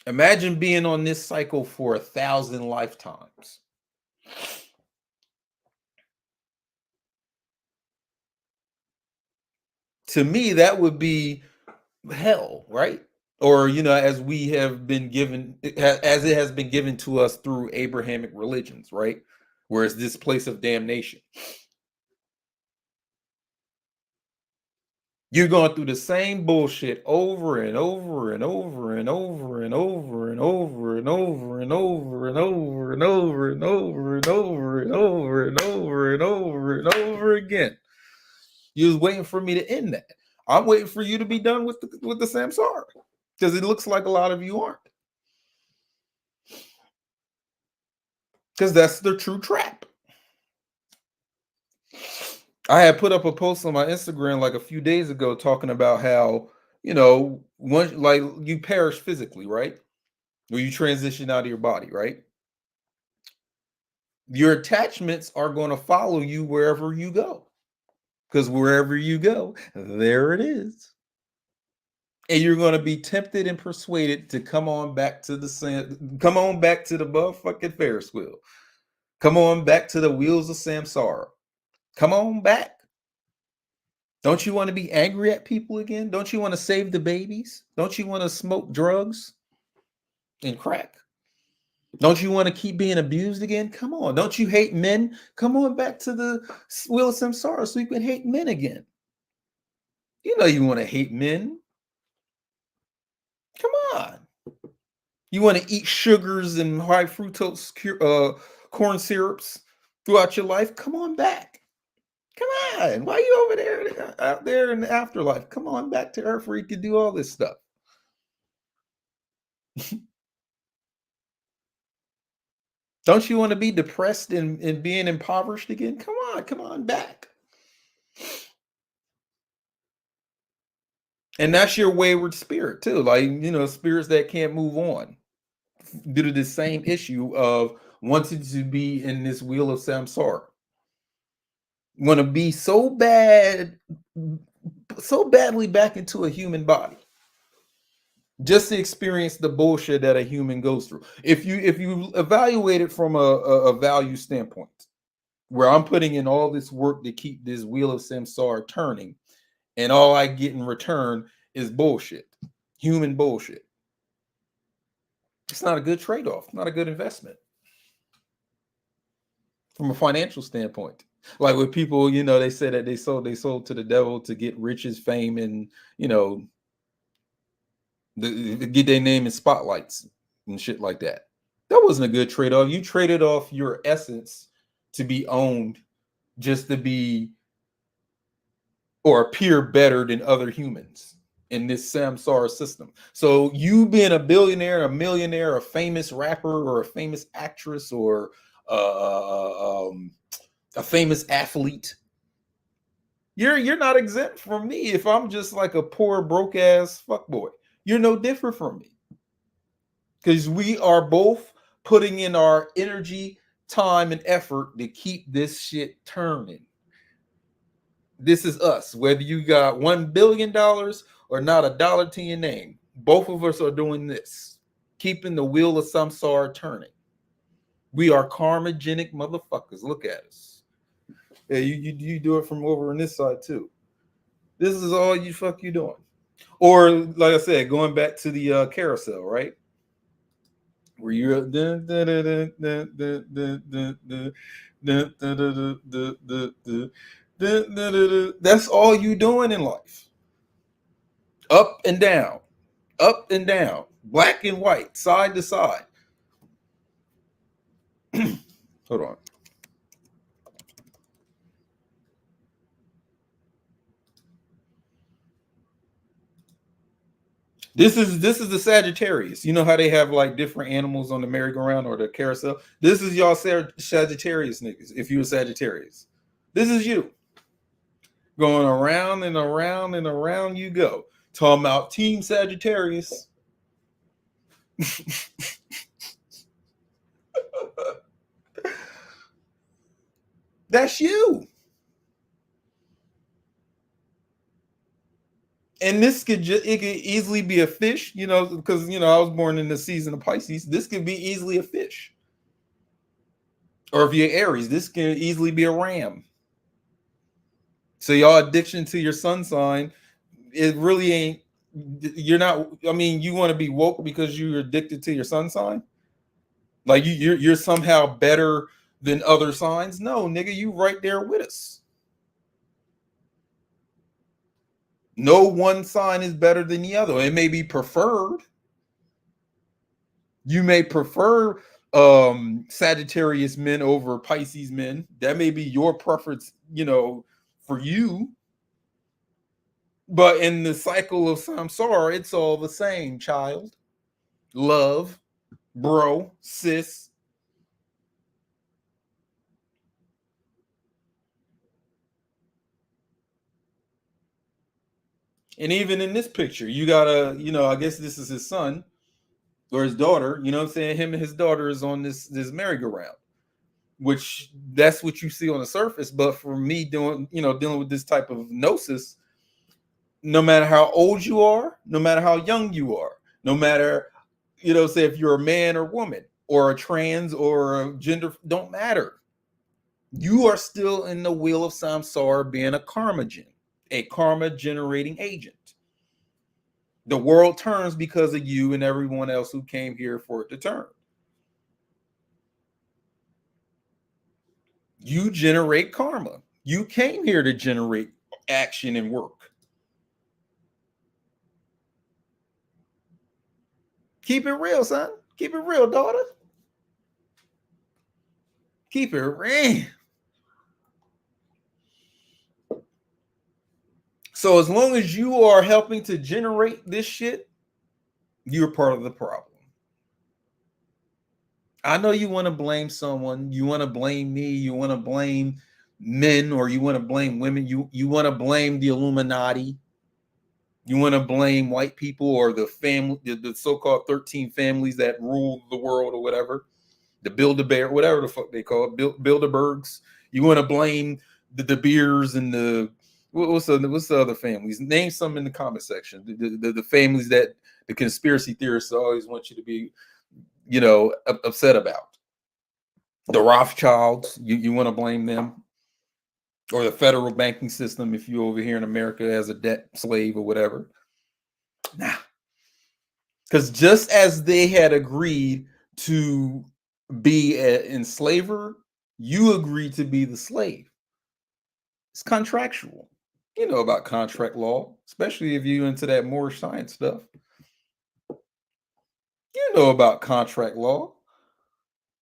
Imagine being on this cycle for 1,000 lifetimes. To me, that would be hell, right? Or as we have been given, as it has been given to us through Abrahamic religions, right? Where it's this place of damnation. You're going through the same bullshit over and over and over and over and over and over and over and over and over and over and over and over and over and over and over and over again. You was waiting for me to end that. I'm waiting for you to be done with the samsara, because it looks like a lot of you aren't. Because that's the true trap. I had put up a post on my Instagram like a few days ago talking about how, once like you perish physically, right? Or you transition out of your body, right? Your attachments are going to follow you wherever you go. Because wherever you go, there it is. And you're going to be tempted and persuaded to come on back to the motherfucking Ferris wheel. Come on back to the wheels of samsara. Come on back. Don't you want to be angry at people again? Don't you want to save the babies? Don't you want to smoke drugs and crack? Don't you want to keep being abused again? Come on. Don't you hate men? Come on back to the wheel of samsara so you can hate men again. You know you want to hate men. Come on. You want to eat sugars and high fructose corn syrups throughout your life? Come on back. Come on. Why are you over there out there in the afterlife? Come on back to Earth where you can do all this stuff. Don't you want to be depressed and being impoverished again? Come on back. And that's your wayward spirit too. Like, spirits that can't move on due to the same issue of wanting to be in this wheel of samsara. Want to be so badly back into a human body just to experience the bullshit that a human goes through. If you evaluate it from a value standpoint, where I'm putting in all this work to keep this wheel of samsara turning, and all I get in return is bullshit, human bullshit. It's not a good trade-off, not a good investment from a financial standpoint. Like with people, they say that they sold to the devil to get riches, fame, and get their name in spotlights and shit like that. That wasn't a good trade-off. You traded off your essence to be owned just to be or appear better than other humans in this samsara system. So you being a billionaire, a millionaire, a famous rapper, or a famous actress, or a famous athlete, you're not exempt from me if I'm just like a poor broke ass fuckboy. You're no different from me because we are both putting in our energy, time, and effort to keep this shit turning. This is us. Whether you got $1 billion or not a dollar to your name, both of us are doing this, keeping the wheel of samsara turning. We are karmagenic motherfuckers. Look at us. Yeah, you do it from over on this side too. This is all you doing. Or like I said, going back to the carousel, right? Where you're that's all you doing in life. Up and down, up and down, black and white, side to side. Hold on. This is the Sagittarius. You know how they have like different animals on the merry-go-round or the carousel? This is y'all Sagittarius niggas. If you're a Sagittarius, this is you going around and around and around you go. Talking about Team Sagittarius. That's you. And this could easily be a fish, because I was born in the season of Pisces. This could be easily a fish. Or if you're Aries, this can easily be a ram. So y'all addiction to your sun sign, it really ain't. You're not. I mean, you want to be woke because you're addicted to your sun sign. Like you're somehow better than other signs. No, nigga, you right there with us. No one sign is better than the other. It may be preferred. You may prefer Sagittarius men over Pisces men. That may be your preference, for you. But in the cycle of samsara, it's all the same, child. Love, bro, sis. And even in this picture, you gotta, I guess this is his son or his daughter, you know what I'm saying? Him and his daughter is on this merry-go-round, which that's what you see on the surface. But for me dealing with this type of gnosis, no matter how old you are, no matter how young you are, no matter, say if you're a man or woman or a trans or a gender, don't matter. You are still in the wheel of samsara being a karmagen, a karma generating agent. The world turns because of you and everyone else who came here for it to turn. You generate karma. You came here to generate action and work. Keep it real, son. Keep it real, daughter. Keep it real. So as long as you are helping to generate this shit, you're part of the problem. I know you want to blame someone. You want to blame me. You want to blame men, or you want to blame women. You want to blame the Illuminati. You want to blame white people, or the family, the so-called 13 families that rule the world, or whatever. The Build-A-Bear, whatever the fuck they call it, Build-A-Bergs. You want to blame the De Beers and the what's the other families? Name some in the comment section. The families that the conspiracy theorists always want you to be, upset about. The Rothschilds, you want to blame them, or the federal banking system if you're over here in America as a debt slave or whatever. Nah, because just as they had agreed to be an enslaver, you agreed to be the slave. It's contractual. You know about contract law, especially if you're into that more science stuff. You know about contract law.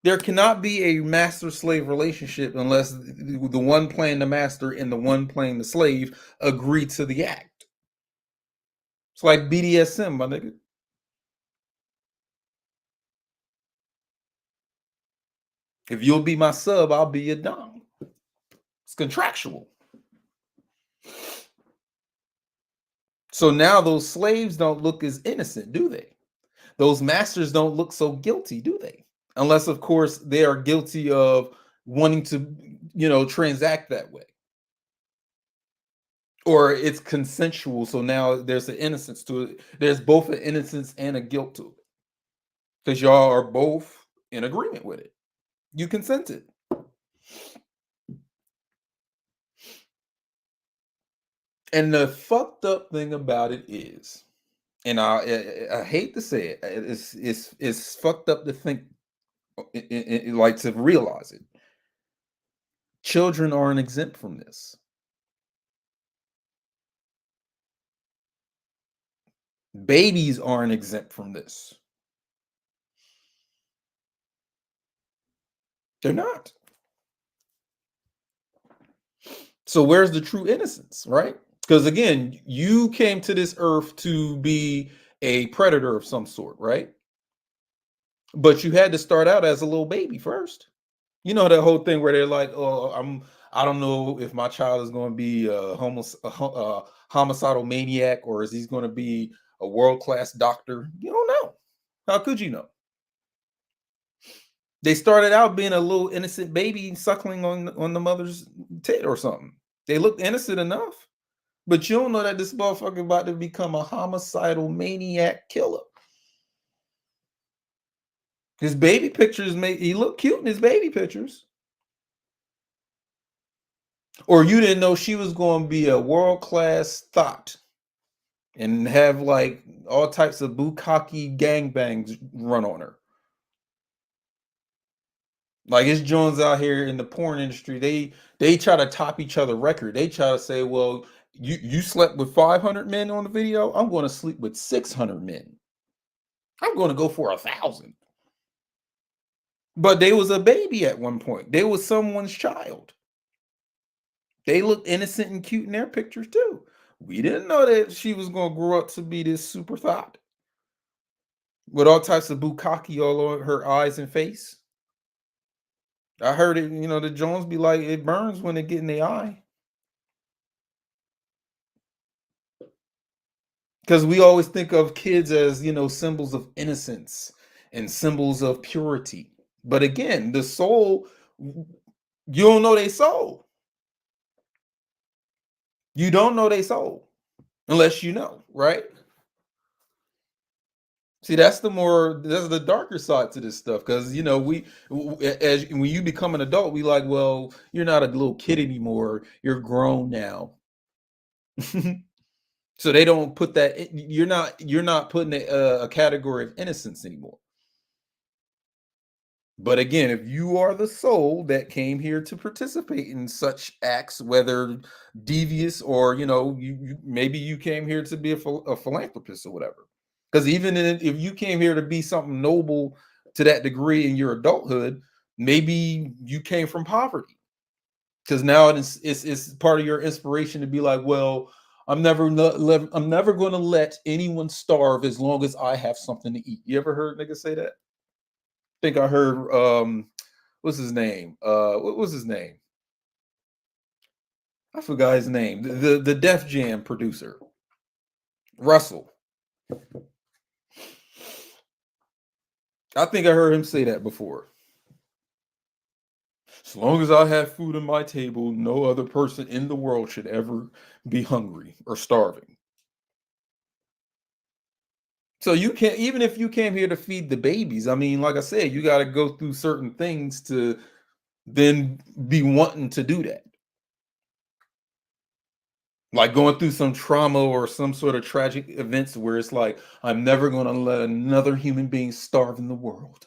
There cannot be a master-slave relationship unless the one playing the master and the one playing the slave agree to the act. It's like BDSM, my nigga. If you'll be my sub, I'll be your dom. It's contractual. So now those slaves don't look as innocent, do they? Those masters don't look so guilty, do they? Unless, of course, they are guilty of wanting to, transact that way. Or it's consensual. So now there's an innocence to it. There's both an innocence and a guilt to it. Because y'all are both in agreement with it. You consented. And the fucked up thing about it is, and I hate to say it, it's fucked up to think, like to realize it. Children aren't exempt from this. Babies aren't exempt from this. They're not. So where's the true innocence, right? Because again, you came to this earth to be a predator of some sort, right? But you had to start out as a little baby first. You know that whole thing where they're like, "Oh, I don't know if my child is going to be a homicidal maniac, or is he going to be a world-class doctor?" You don't know. How could you know? They started out being a little innocent baby suckling on the mother's tit or something. They looked innocent enough, but you don't know that this motherfucker about to become a homicidal maniac killer. His baby pictures he look cute in his baby pictures. Or you didn't know she was going to be a world-class thought and have like all types of bukkake gangbangs run on her. Like it's Jones out here in the porn industry. They try to top each other record. They try to say, well, you slept with 500 men on the video. I'm going to sleep with 600 men. I'm going to go for 1,000. But they was a baby at one point. They was someone's child. They looked innocent and cute in their pictures too. We didn't know that she was going to grow up to be this super thought with all types of bukkake all over her eyes and face. I heard it, the Jones be like, it burns when it get in the eye. Because we always think of kids as, symbols of innocence and symbols of purity. But again, the soul, you don't know their soul. You don't know their soul unless you know, right? See, that's the darker side to this stuff. Because as when you become an adult, we like, well, you're not a little kid anymore. You're grown now. So they don't put that. You're not putting a category of innocence anymore. But again, if you are the soul that came here to participate in such acts, whether devious or maybe you came here to be a philanthropist or whatever. Because if you came here to be something noble to that degree in your adulthood, maybe you came from poverty. Because now it's part of your inspiration to be like, well, I'm never going to let anyone starve as long as I have something to eat. You ever heard niggas say that? Think I heard what's his name? What was his name? I forgot his name. The Def Jam producer, Russell. I think I heard him say that before. As long as I have food on my table, no other person in the world should ever be hungry or starving. So you can't, even if you came here to feed the babies, I mean, like I said, you got to go through certain things to then be wanting to do that. Like going through some trauma or some sort of tragic events where it's like, I'm never going to let another human being starve in the world.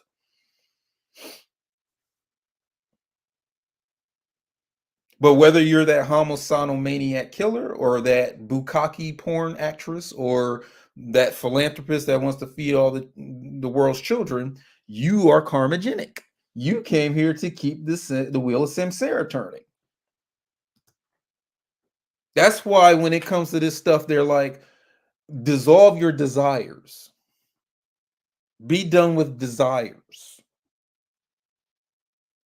But whether you're that homicidal maniac killer or that bukkake porn actress or that philanthropist that wants to feed all the world's children, you are karmagenic. You came here to keep the wheel of samsara turning. That's why when it comes to this stuff, they're like, dissolve your desires. Be done with desires.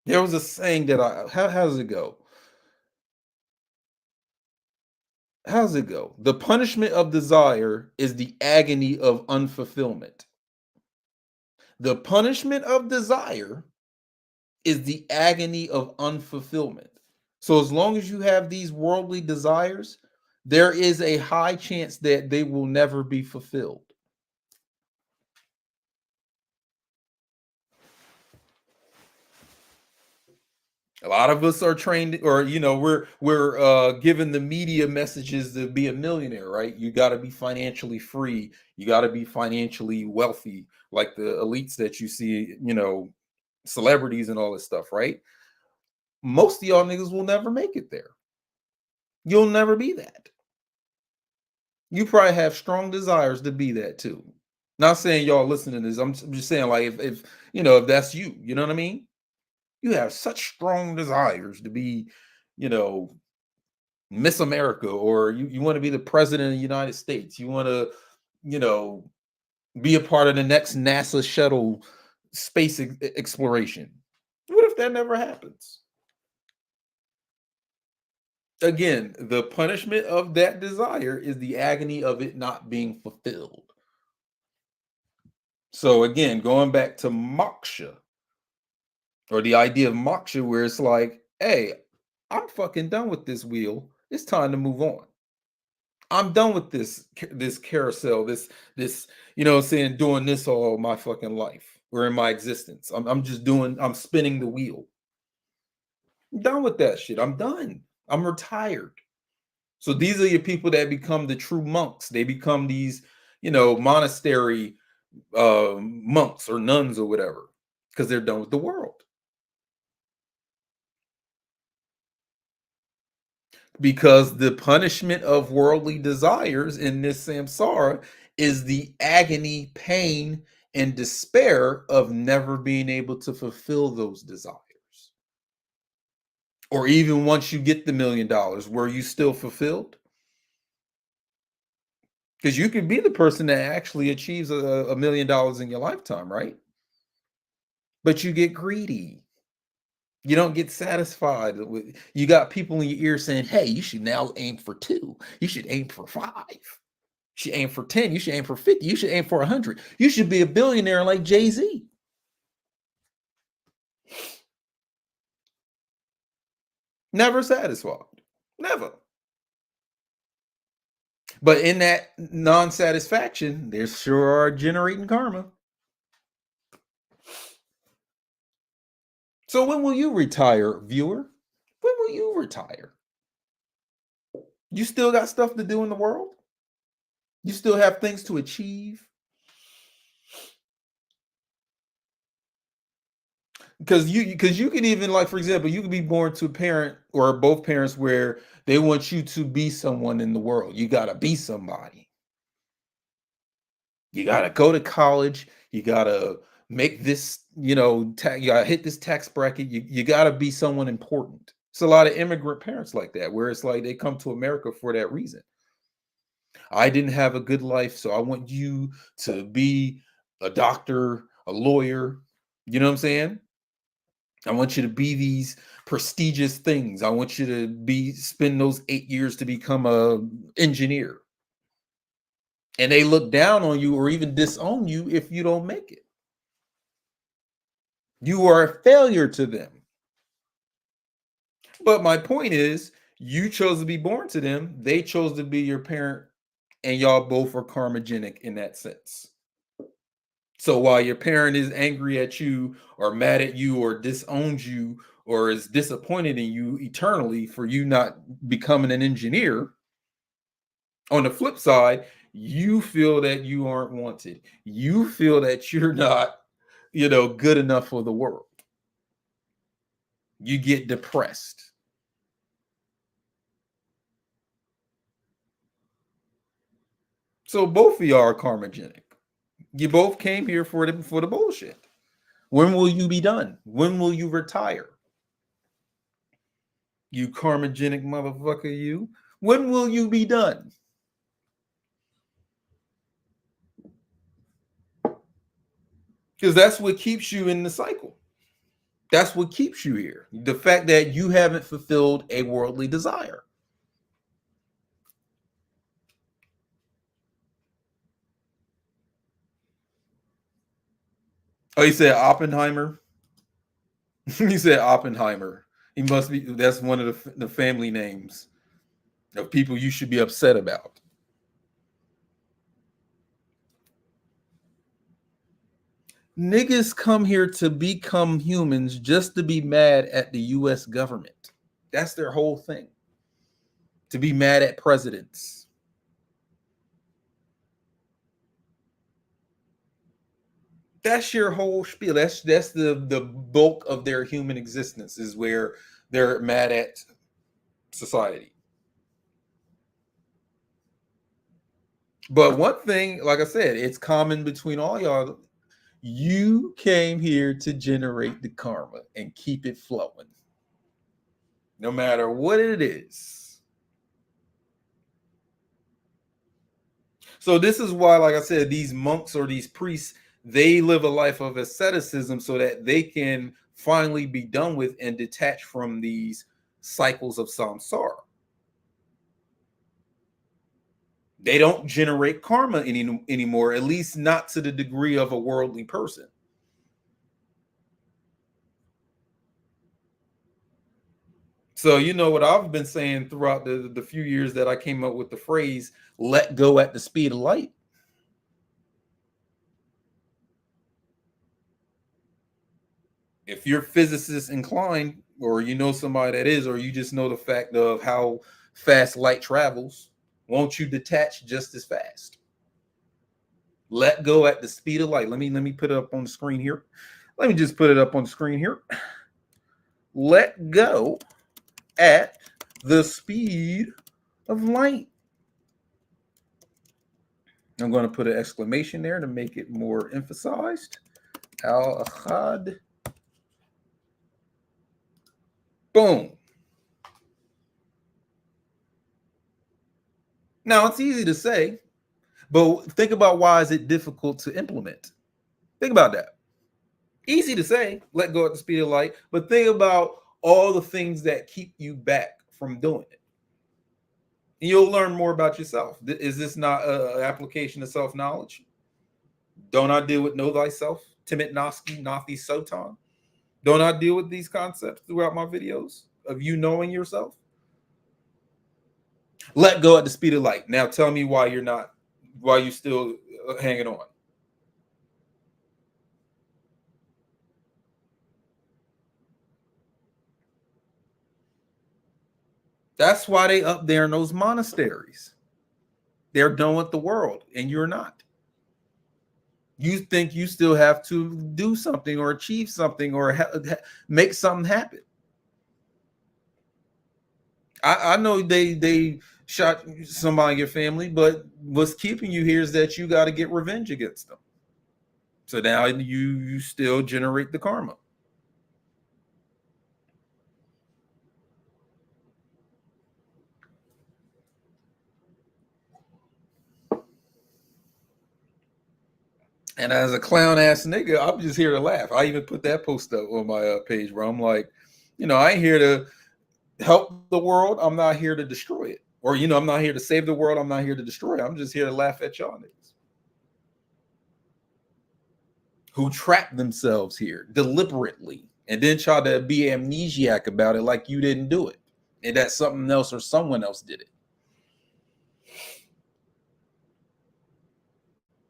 There was a saying that how does it go? How's it go? The punishment of desire is the agony of unfulfillment. The punishment of desire is the agony of unfulfillment. So as long as you have these worldly desires, there is a high chance that they will never be fulfilled. A lot of us are trained, or we're given the media messages to be a millionaire, right? You got to be financially free. You got to be financially wealthy, like the elites that you see, celebrities and all this stuff, right? Most of y'all niggas will never make it there. You'll never be that. You probably have strong desires to be that too. Not saying y'all listening to this. I'm just saying, like, if that's you, you know what I mean? You have such strong desires to be, you know, Miss America, or you want to be the president of the United States. You want to, you know, be a part of the next NASA shuttle space exploration. What if that never happens? Again, the punishment of that desire is the agony of it not being fulfilled. So again, going back to moksha, or the idea of moksha, where it's like, hey, I'm fucking done with this wheel. It's time to move on. I'm done with this carousel, this saying, doing this all my fucking life or in my existence. I'm spinning the wheel. I'm done with that shit. I'm done. I'm retired. So these are your people that become the true monks. They become these, monastery monks or nuns or whatever, because they're done with the world. Because the punishment of worldly desires in this samsara is the agony, pain, and despair of never being able to fulfill those desires. Or even once you get the $1 million, were you still fulfilled? Because you could be the person that actually achieves $1 million in your lifetime, right? But you get greedy. You don't get satisfied with. You got people in your ear saying, "Hey, you should now aim for 2. You should aim for 5. You should aim for 10. You should aim for 50. You should aim for 100. You should be a billionaire like Jay-Z." Never satisfied. Never. But in that non-satisfaction, there sure are generating karma. So when will you retire, viewer? When will you retire? You still got stuff to do in the world? You still have things to achieve? because you can even, like, for example, you can be born to a parent or both parents where they want you to be someone in the world. You got to be somebody. You got to go to college. You got to make this, you got to hit this tax bracket. You got to be someone important. It's a lot of immigrant parents like that, where it's like they come to America for that reason. I didn't have a good life, so I want you to be a doctor, a lawyer. You know what I'm saying? I want you to be these prestigious things. I want you to spend those 8 years to become a engineer. And they look down on you or even disown you if you don't make it. You are a failure to them. But my point is, you chose to be born to them. They chose to be your parent, and y'all both are karmagenic in that sense. So while your parent is angry at you or mad at you or disowns you or is disappointed in you eternally for you not becoming an engineer, on the flip side, you feel that you aren't wanted. You feel that you're not, good enough for the world. You get depressed. So both of y'all are karmagenic. You both came here for the bullshit. When will you be done? When will you retire? You karmagenic motherfucker, you. When will you be done? Because that's what keeps you in the cycle. That's what keeps you here. The fact that you haven't fulfilled a worldly desire. Oh, he said Oppenheimer. He said Oppenheimer. He must be. That's one of the family names of people you should be upset about. Niggas come here to become humans just to be mad at the US government. That's their whole thing. To be mad at presidents. That's your whole spiel. That's the bulk of their human existence, is where they're mad at society. But one thing, like I said, it's common between all y'all. You came here to generate the karma and keep it flowing, no matter what it is. So this is why, like I said, these monks or these priests, they live a life of asceticism so that they can finally be done with and detach from these cycles of samsara. They don't generate karma anymore, at least not to the degree of a worldly person. So you know what I've been saying throughout the few years that I came up with the phrase, let go at the speed of light. If you're physicist inclined, or you know somebody that is, or you just know the fact of how fast light travels, won't you detach just as fast? Let go at the speed of light. Let me put it up on the screen here. Let me just put it up on the screen here. Let go at the speed of light. I'm going to put an exclamation there to make it more emphasized. Al Achad. Boom. Now it's easy to say, but think about, why is it difficult to implement? Think about that. Easy to say, let go at the speed of light, but think about all the things that keep you back from doing it. And you'll learn more about yourself. Is this not an application of self-knowledge? Don't I deal with know thyself? Timit Noski, Nathi Sotan. Don't I deal with these concepts throughout my videos of you knowing yourself? Let go at the speed of light. Now tell me why you still hanging on. That's why they up there in those monasteries. They're done with the world, and you're not. You think you still have to do something or achieve something or make something happen. I know they shot somebody in your family, but what's keeping you here is that you got to get revenge against them. So now you still generate the karma. And as a clown ass nigga, I'm just here to laugh. I even put that post up on my page where I'm like, I ain't here to help the world. I'm not here to destroy it. Or, I'm not here to save the world. I'm not here to destroy it. I'm just here to laugh at y'all niggas who trap themselves here deliberately and then try to be amnesiac about it like you didn't do it and that something else or someone else did it.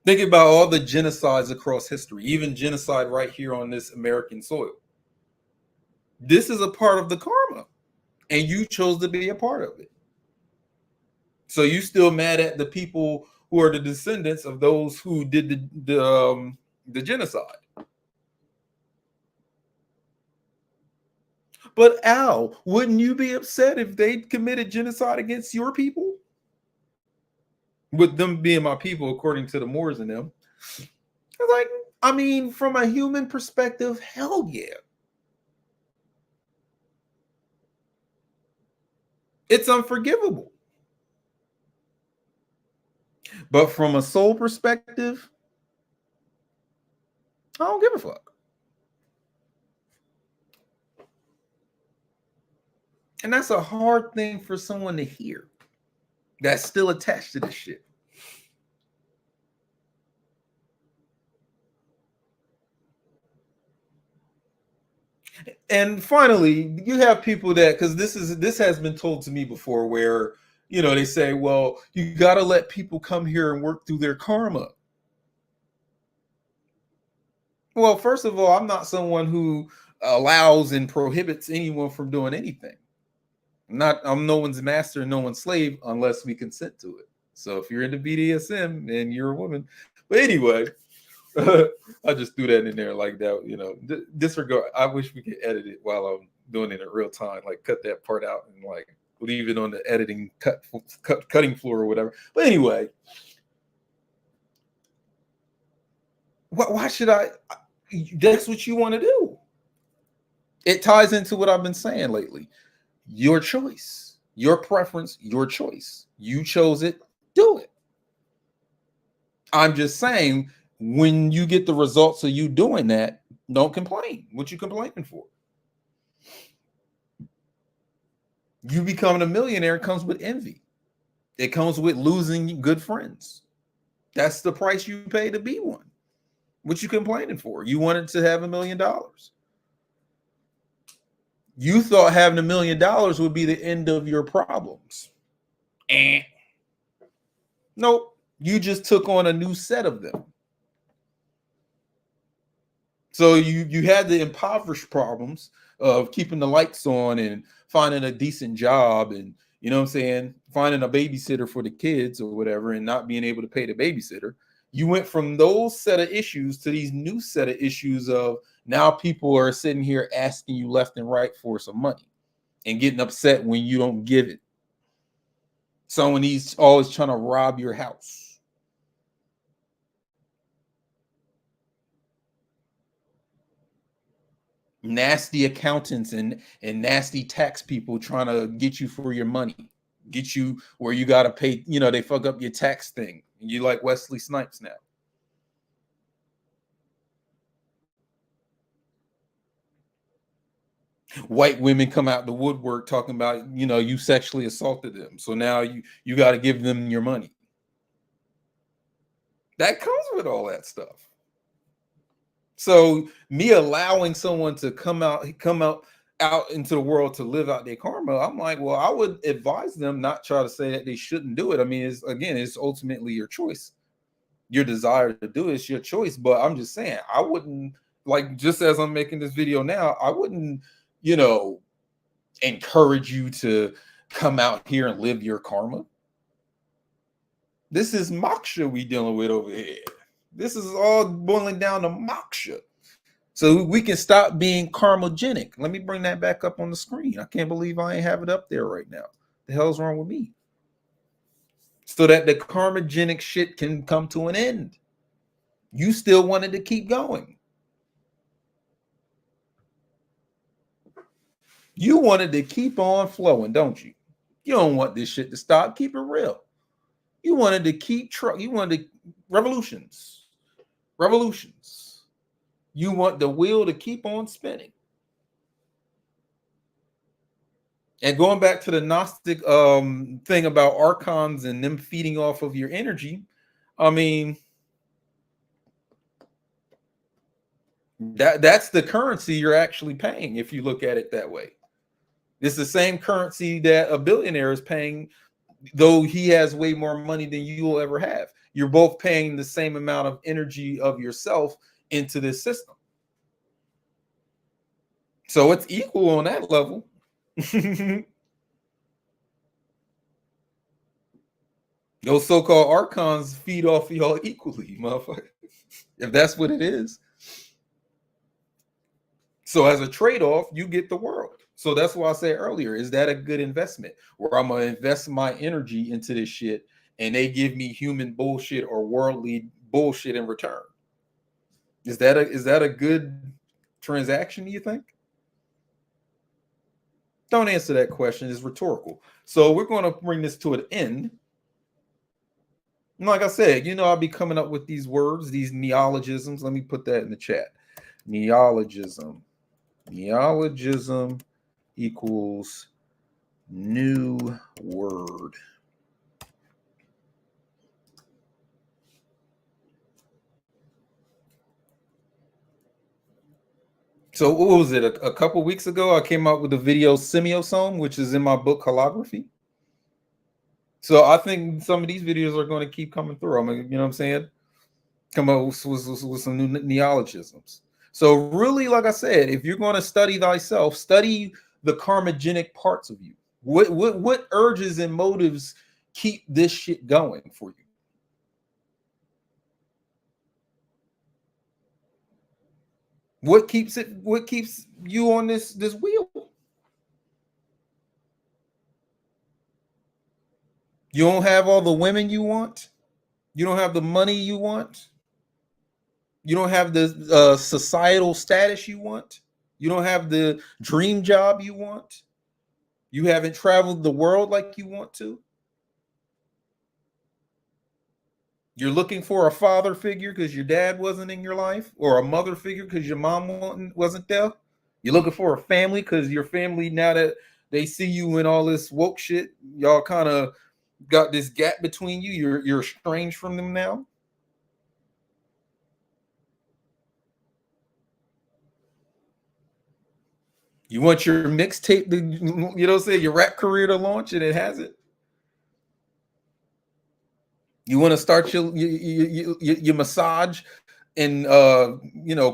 Think about all the genocides across history, even genocide right here on this American soil. This is a part of the karma, and you chose to be a part of it. So you still mad at the people who are the descendants of those who did the genocide. But Al, wouldn't you be upset if they committed genocide against your people? With them being my people, according to the Moors and them. Like, I mean, from a human perspective, hell yeah. It's unforgivable. But from a soul perspective, I don't give a fuck. And that's a hard thing for someone to hear that's still attached to this shit. And finally, you have people that, because this has been told to me before, where they say, well, you got to let people come here and work through their karma. Well, first of all, I'm not someone who allows and prohibits anyone from doing anything. I'm no one's master, no one's slave unless we consent to it. So if you're into BDSM and you're a woman, but anyway, I just threw that in there like that. Disregard. I wish we could edit it while I'm doing it in real time, like cut that part out and like leave it on the editing cutting floor or whatever. But anyway, why should I? That's what you want to do. It ties into what I've been saying lately. Your choice, your preference, your choice. You chose it, do it. I'm just saying, when you get the results of you doing that, don't complain. What you complaining for? You becoming a millionaire comes with envy. It comes with losing good friends. That's the price you pay to be one. What you complaining for? You wanted to have $1 million. You thought having $1 million would be the end of your problems. Nope. You just took on a new set of them. So you had the impoverished problems of keeping the lights on and finding a decent job and, finding a babysitter for the kids or whatever and not being able to pay the babysitter. You went from those set of issues to these new set of issues of now people are sitting here asking you left and right for some money and getting upset when you don't give it. Someone he's always trying to rob your house. Nasty accountants and nasty tax people trying to get you for your money, get you where you got to pay, they fuck up your tax thing. And you like Wesley Snipes now. White women come out the woodwork talking about, you sexually assaulted them. So now you got to give them your money. That comes with all that stuff. So me allowing someone to come out into the world to live out their karma, I'm like, well, I would advise them not try to say that they shouldn't do it. I mean, it's ultimately your choice. Your desire to do it's your choice. But I'm just saying, I wouldn't, like, just as I'm making this video now, I wouldn't, encourage you to come out here and live your karma. This is moksha we dealing with over here. This is all boiling down to moksha. So we can stop being karmagenic. Let me bring that back up on the screen. I can't believe I ain't have it up there right now. The hell's wrong with me? So that the karmagenic shit can come to an end. You still wanted to keep going. You wanted to keep on flowing, don't you? You don't want this shit to stop. Keep it real. You wanted to keep you wanted revolutions. Revolutions. You want the wheel to keep on spinning. And going back to the Gnostic thing about archons and them feeding off of your energy, I mean, that's the currency you're actually paying if you look at it that way. It's the same currency that a billionaire is paying, though he has way more money than you will ever have. You're both paying the same amount of energy of yourself into this system. So it's equal on that level. Those so-called archons feed off of y'all equally, motherfucker. If that's what it is. So as a trade-off, you get the world. So that's why I said earlier, is that a good investment? Where I'm going to invest my energy into this shit and they give me human bullshit or worldly bullshit in return? Is that a good transaction, you think? Don't answer that question. It's rhetorical. So we're going to bring this to an end. Like I said, I'll be coming up with these words, these neologisms. Let me put that in the chat. Neologism. Neologism equals new word. So what was it? A couple weeks ago, I came out with the video Semiosome, which is in my book Wholography. So I think some of these videos are going to keep coming through. You know what I'm saying? Come up with some new neologisms. So really, like I said, if you're going to study thyself, study the karmagenic parts of you. What urges and motives keep this shit going for you? What keeps you on this wheel? You don't have all the women you want. You don't have the money you want. You don't have the societal status you want. You don't have the dream job you want. You haven't traveled the world like you want to. You're looking for a father figure because your dad wasn't in your life, or a mother figure because your mom wasn't there. You're looking for a family because your family, now that they see you in all this woke shit, y'all kind of got this gap between you. You're estranged from them now. You want your mixtape to, say your rap career to launch, and it hasn't. You want to start your massage and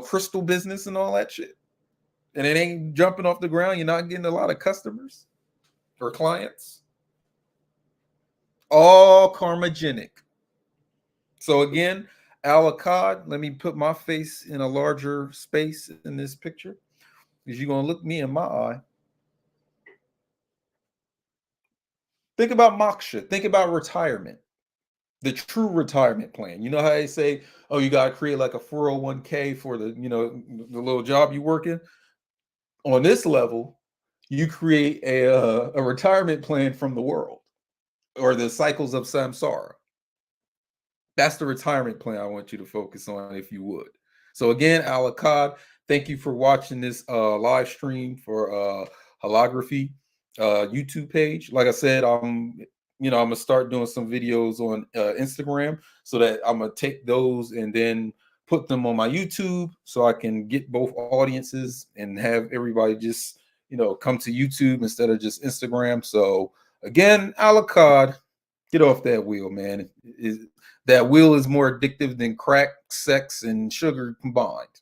crystal business and all that shit, and it ain't jumping off the ground. You're not getting a lot of customers or clients. All karmagenic. So again, Al Achad, let me put my face in a larger space in this picture, because you're gonna look me in my eye. Think about moksha. Think about retirement. The true retirement plan. You know how they say, oh, you got to create like a 401k for the little job you work in? On this level, you create a retirement plan from the world, or the cycles of samsara. That's the retirement plan I want you to focus on, if you would. So again, Al Achad, thank you for watching this live stream for Wholography YouTube page. Like I said, I'm gonna start doing some videos on Instagram, so that I'm gonna take those and then put them on my YouTube, so I can get both audiences and have everybody just come to YouTube instead of just Instagram. So again, Al Achad, get off that wheel, man. That wheel is more addictive than crack, sex, and sugar combined.